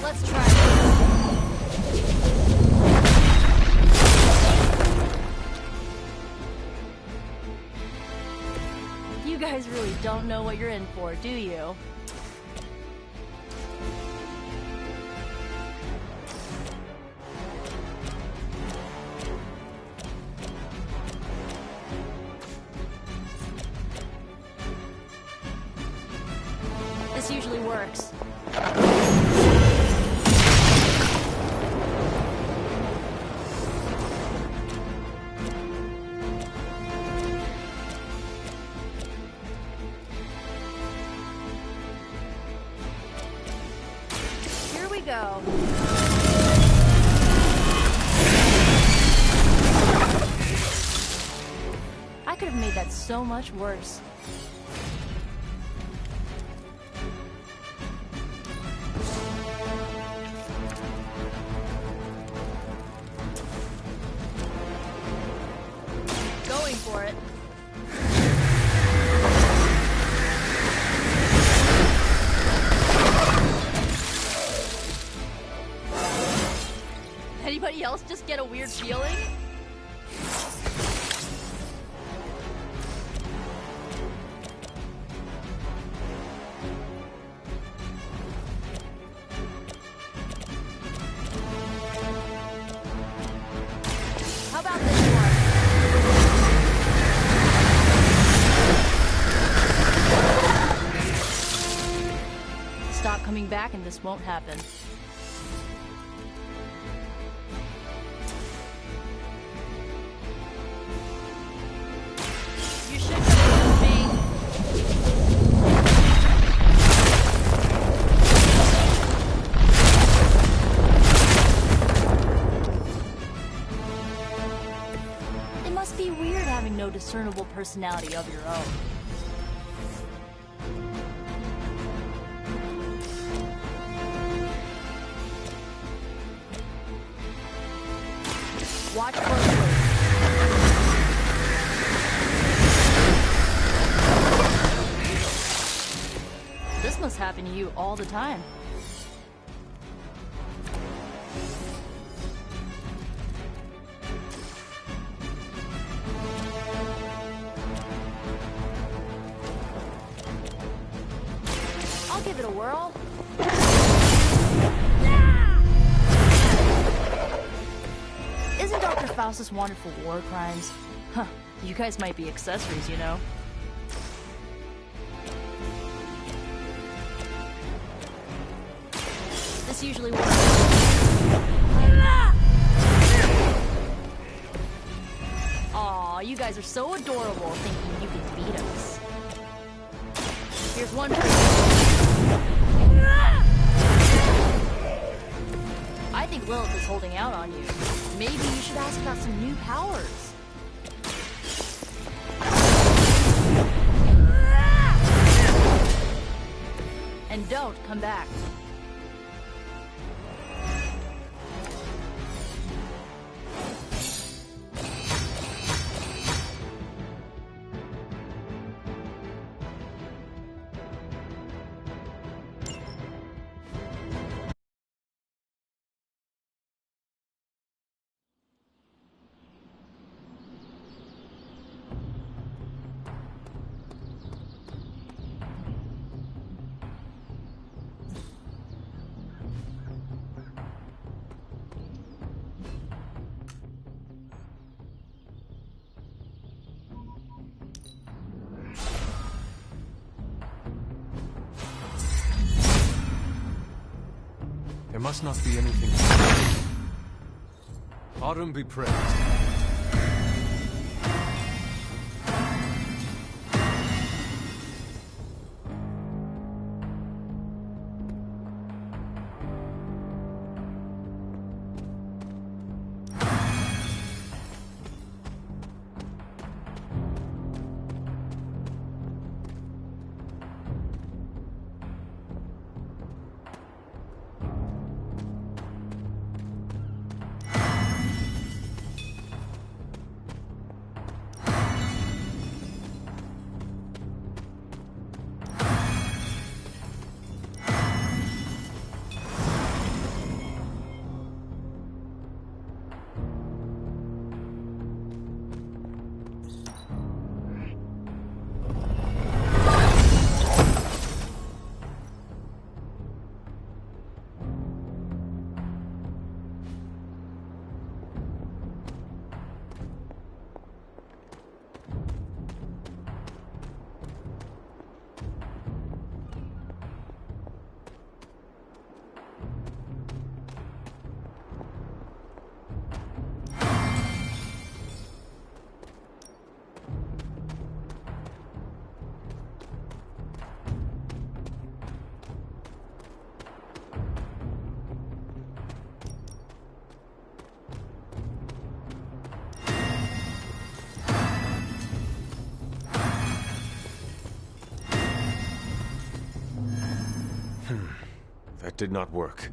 Let's try it. You guys really don't know what you're in for, do you? This usually works. Here we go. I could have made that so much worse. Going for it. Anybody else just get a weird feeling? How about this one? Stop coming back and this won't happen. You should come with me. It must be weird having no discernible personality of your own. Watch closely. This must happen to you all the time. I'll give it a whirl. Isn't Dr. Faustus wanted for war crimes? Huh, you guys might be accessories, you know? This usually works. Aw, you guys are so adorable thinking you can beat us. Here's one for you. I think Lilith is holding out on you. Maybe you should ask about some new powers. And don't come back. There must not be anything. Autumn be praised. That did not work.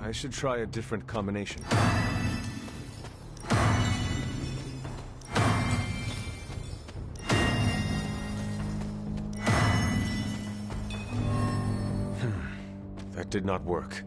I should try a different combination. That did not work.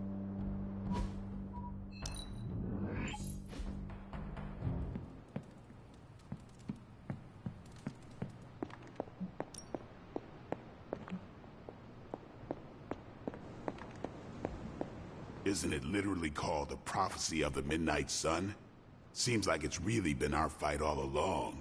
Isn't it literally called the Prophecy of the Midnight Sun? Seems like it's really been our fight all along.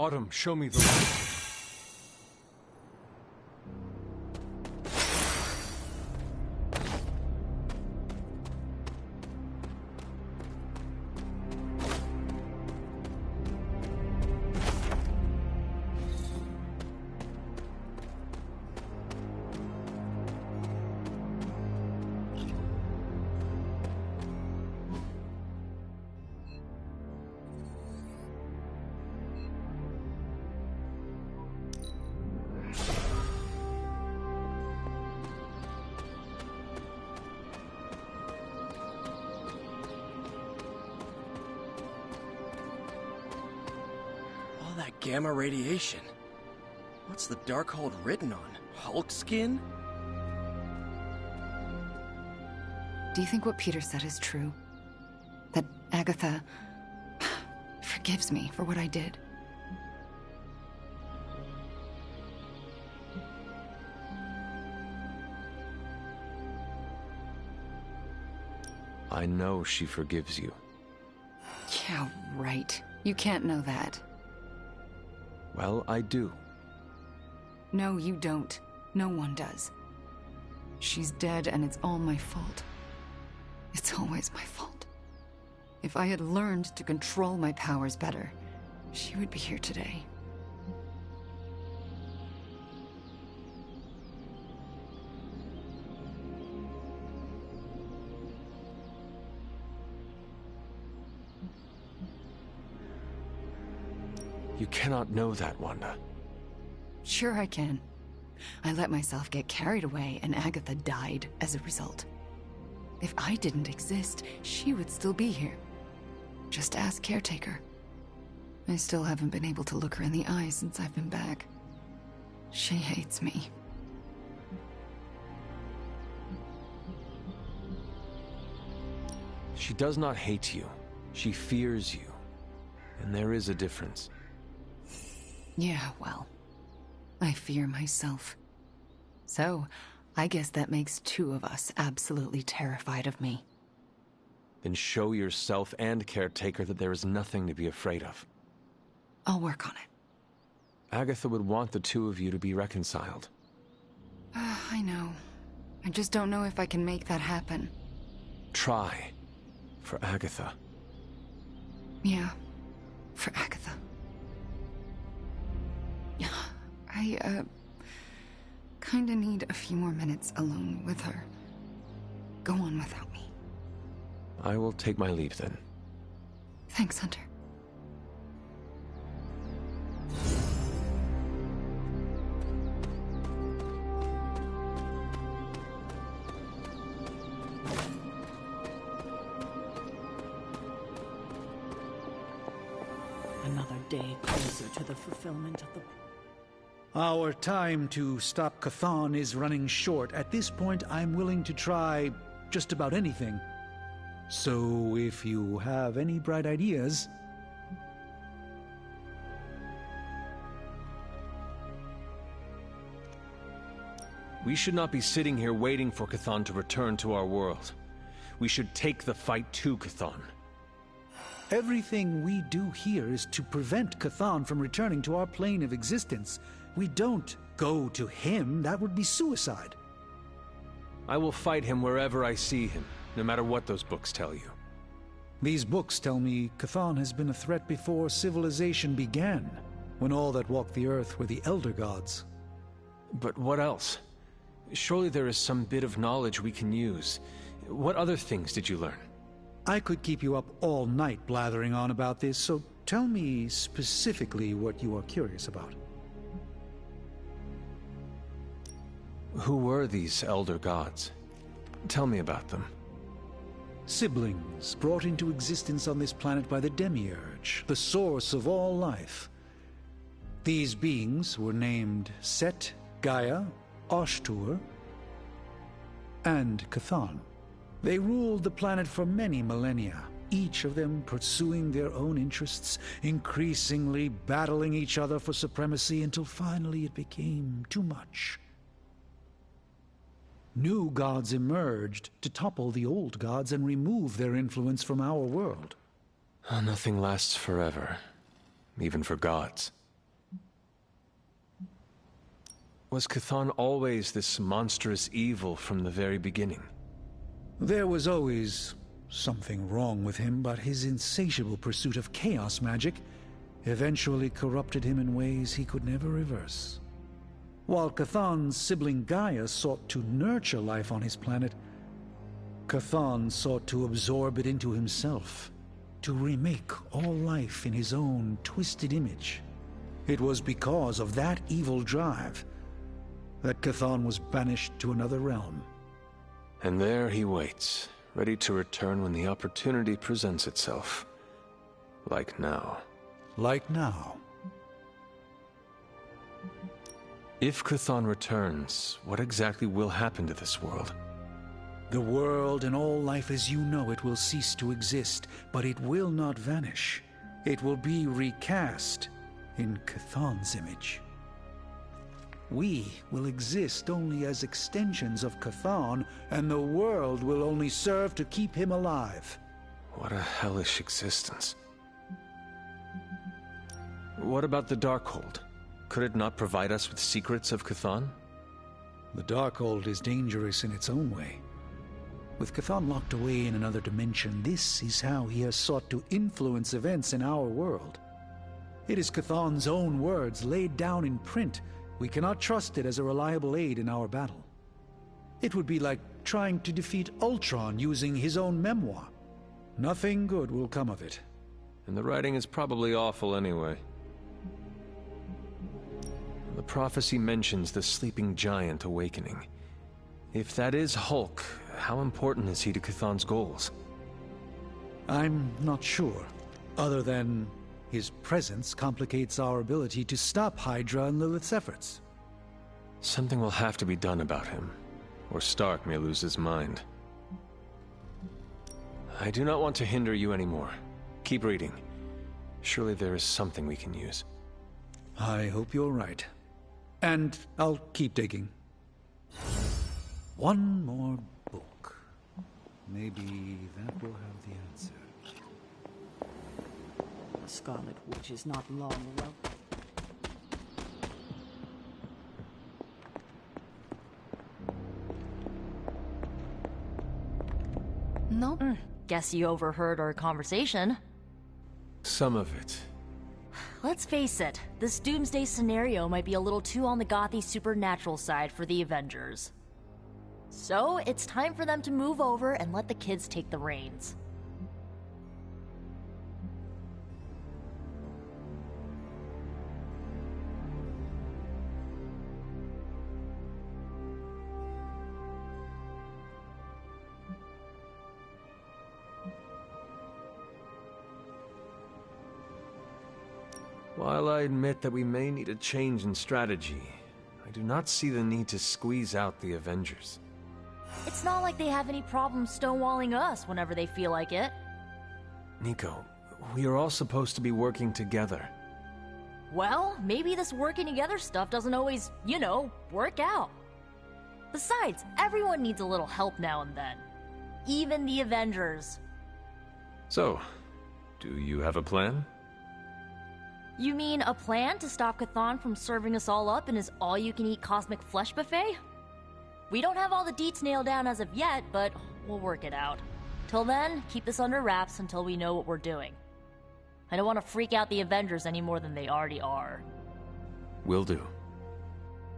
Autumn, show me the way. That gamma radiation. What's the Darkhold written on? Hulk skin? Do you think what Peter said is true? That Agatha forgives me for what I did? I know she forgives you. Yeah, right. You can't know that. Well, I do. No, you don't. No one does. She's dead, and it's all my fault. It's always my fault. If I had learned to control my powers better, she would be here today. You cannot know that, Wanda. Sure I can. I let myself get carried away, and Agatha died as a result. If I didn't exist, she would still be here. Just ask Caretaker. I still haven't been able to look her in the eye since I've been back. She hates me. She does not hate you. She fears you. And there is a difference. Yeah, well, I fear myself. So, I guess that makes two of us absolutely terrified of me. Then show yourself and Caretaker that there is nothing to be afraid of. I'll work on it. Agatha would want the two of you to be reconciled. I know. I just don't know if I can make that happen. Try. For Agatha. Yeah, for Agatha. I, kinda need a few more minutes alone with her. Go on without me. I will take my leave then. Thanks, Hunter. Another day closer to the fulfillment of the... Our time to stop Chthon is running short. At this point, I'm willing to try just about anything. So, if you have any bright ideas... We should not be sitting here waiting for Chthon to return to our world. We should take the fight to Chthon. Everything we do here is to prevent Chthon from returning to our plane of existence. We don't go to him. That would be suicide. I will fight him wherever I see him, no matter what those books tell you. These books tell me Chthon has been a threat before civilization began, when all that walked the earth were the Elder Gods. But what else? Surely there is some bit of knowledge we can use. What other things did you learn? I could keep you up all night blathering on about this, so tell me specifically what you are curious about. Who were these Elder Gods? Tell me about them. Siblings brought into existence on this planet by the Demiurge, the source of all life. These beings were named Set, Gaia, Ashtur, and Chthon. They ruled the planet for many millennia, each of them pursuing their own interests, increasingly battling each other for supremacy until finally it became too much. New gods emerged to topple the old gods and remove their influence from our world. Nothing lasts forever, even for gods. Was Chthon always this monstrous evil from the very beginning? There was always something wrong with him, but his insatiable pursuit of chaos magic eventually corrupted him in ways he could never reverse. While Chthon's sibling Gaia sought to nurture life on his planet, Chthon sought to absorb it into himself, to remake all life in his own twisted image. It was because of that evil drive that Chthon was banished to another realm. And there he waits, ready to return when the opportunity presents itself. Like now. Like now. If Chthon returns, what exactly will happen to this world? The world and all life as you know it will cease to exist, but it will not vanish. It will be recast in Chthon's image. We will exist only as extensions of Chthon, and the world will only serve to keep him alive. What a hellish existence. What about the Darkhold? Could it not provide us with secrets of Chthon? The Darkhold is dangerous in its own way. With Chthon locked away in another dimension, this is how he has sought to influence events in our world. It is Chthon's own words laid down in print. We cannot trust it as a reliable aid in our battle. It would be like trying to defeat Ultron using his own memoir. Nothing good will come of it. And the writing is probably awful anyway. The prophecy mentions the sleeping giant awakening. If that is Hulk, how important is he to Chthon's goals? I'm not sure, other than his presence complicates our ability to stop Hydra and Lilith's efforts. Something will have to be done about him, or Stark may lose his mind. I do not want to hinder you anymore. Keep reading. Surely there is something we can use. I hope you're right. And I'll keep digging. One more book. Maybe that will have the answer. The Scarlet Witch is not long welcome. Nope. Guess you overheard our conversation. Some of it. Let's face it, this doomsday scenario might be a little too on the gothy supernatural side for the Avengers. So, it's time for them to move over and let the kids take the reins. While I admit that we may need a change in strategy, I do not see the need to squeeze out the Avengers. It's not like they have any problem stonewalling us whenever they feel like it. Nico, we are all supposed to be working together. Well, maybe this working together stuff doesn't always, you know, work out. Besides, everyone needs a little help now and then. Even the Avengers. So, do you have a plan? You mean a plan to stop Chthon from serving us all up in his all-you-can-eat cosmic flesh buffet? We don't have all the deets nailed down as of yet, but we'll work it out. Till then, keep this under wraps until we know what we're doing. I don't want to freak out the Avengers any more than they already are. Will do.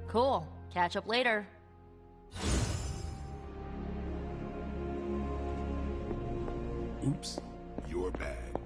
Cool. Catch up later. Oops, you're bad.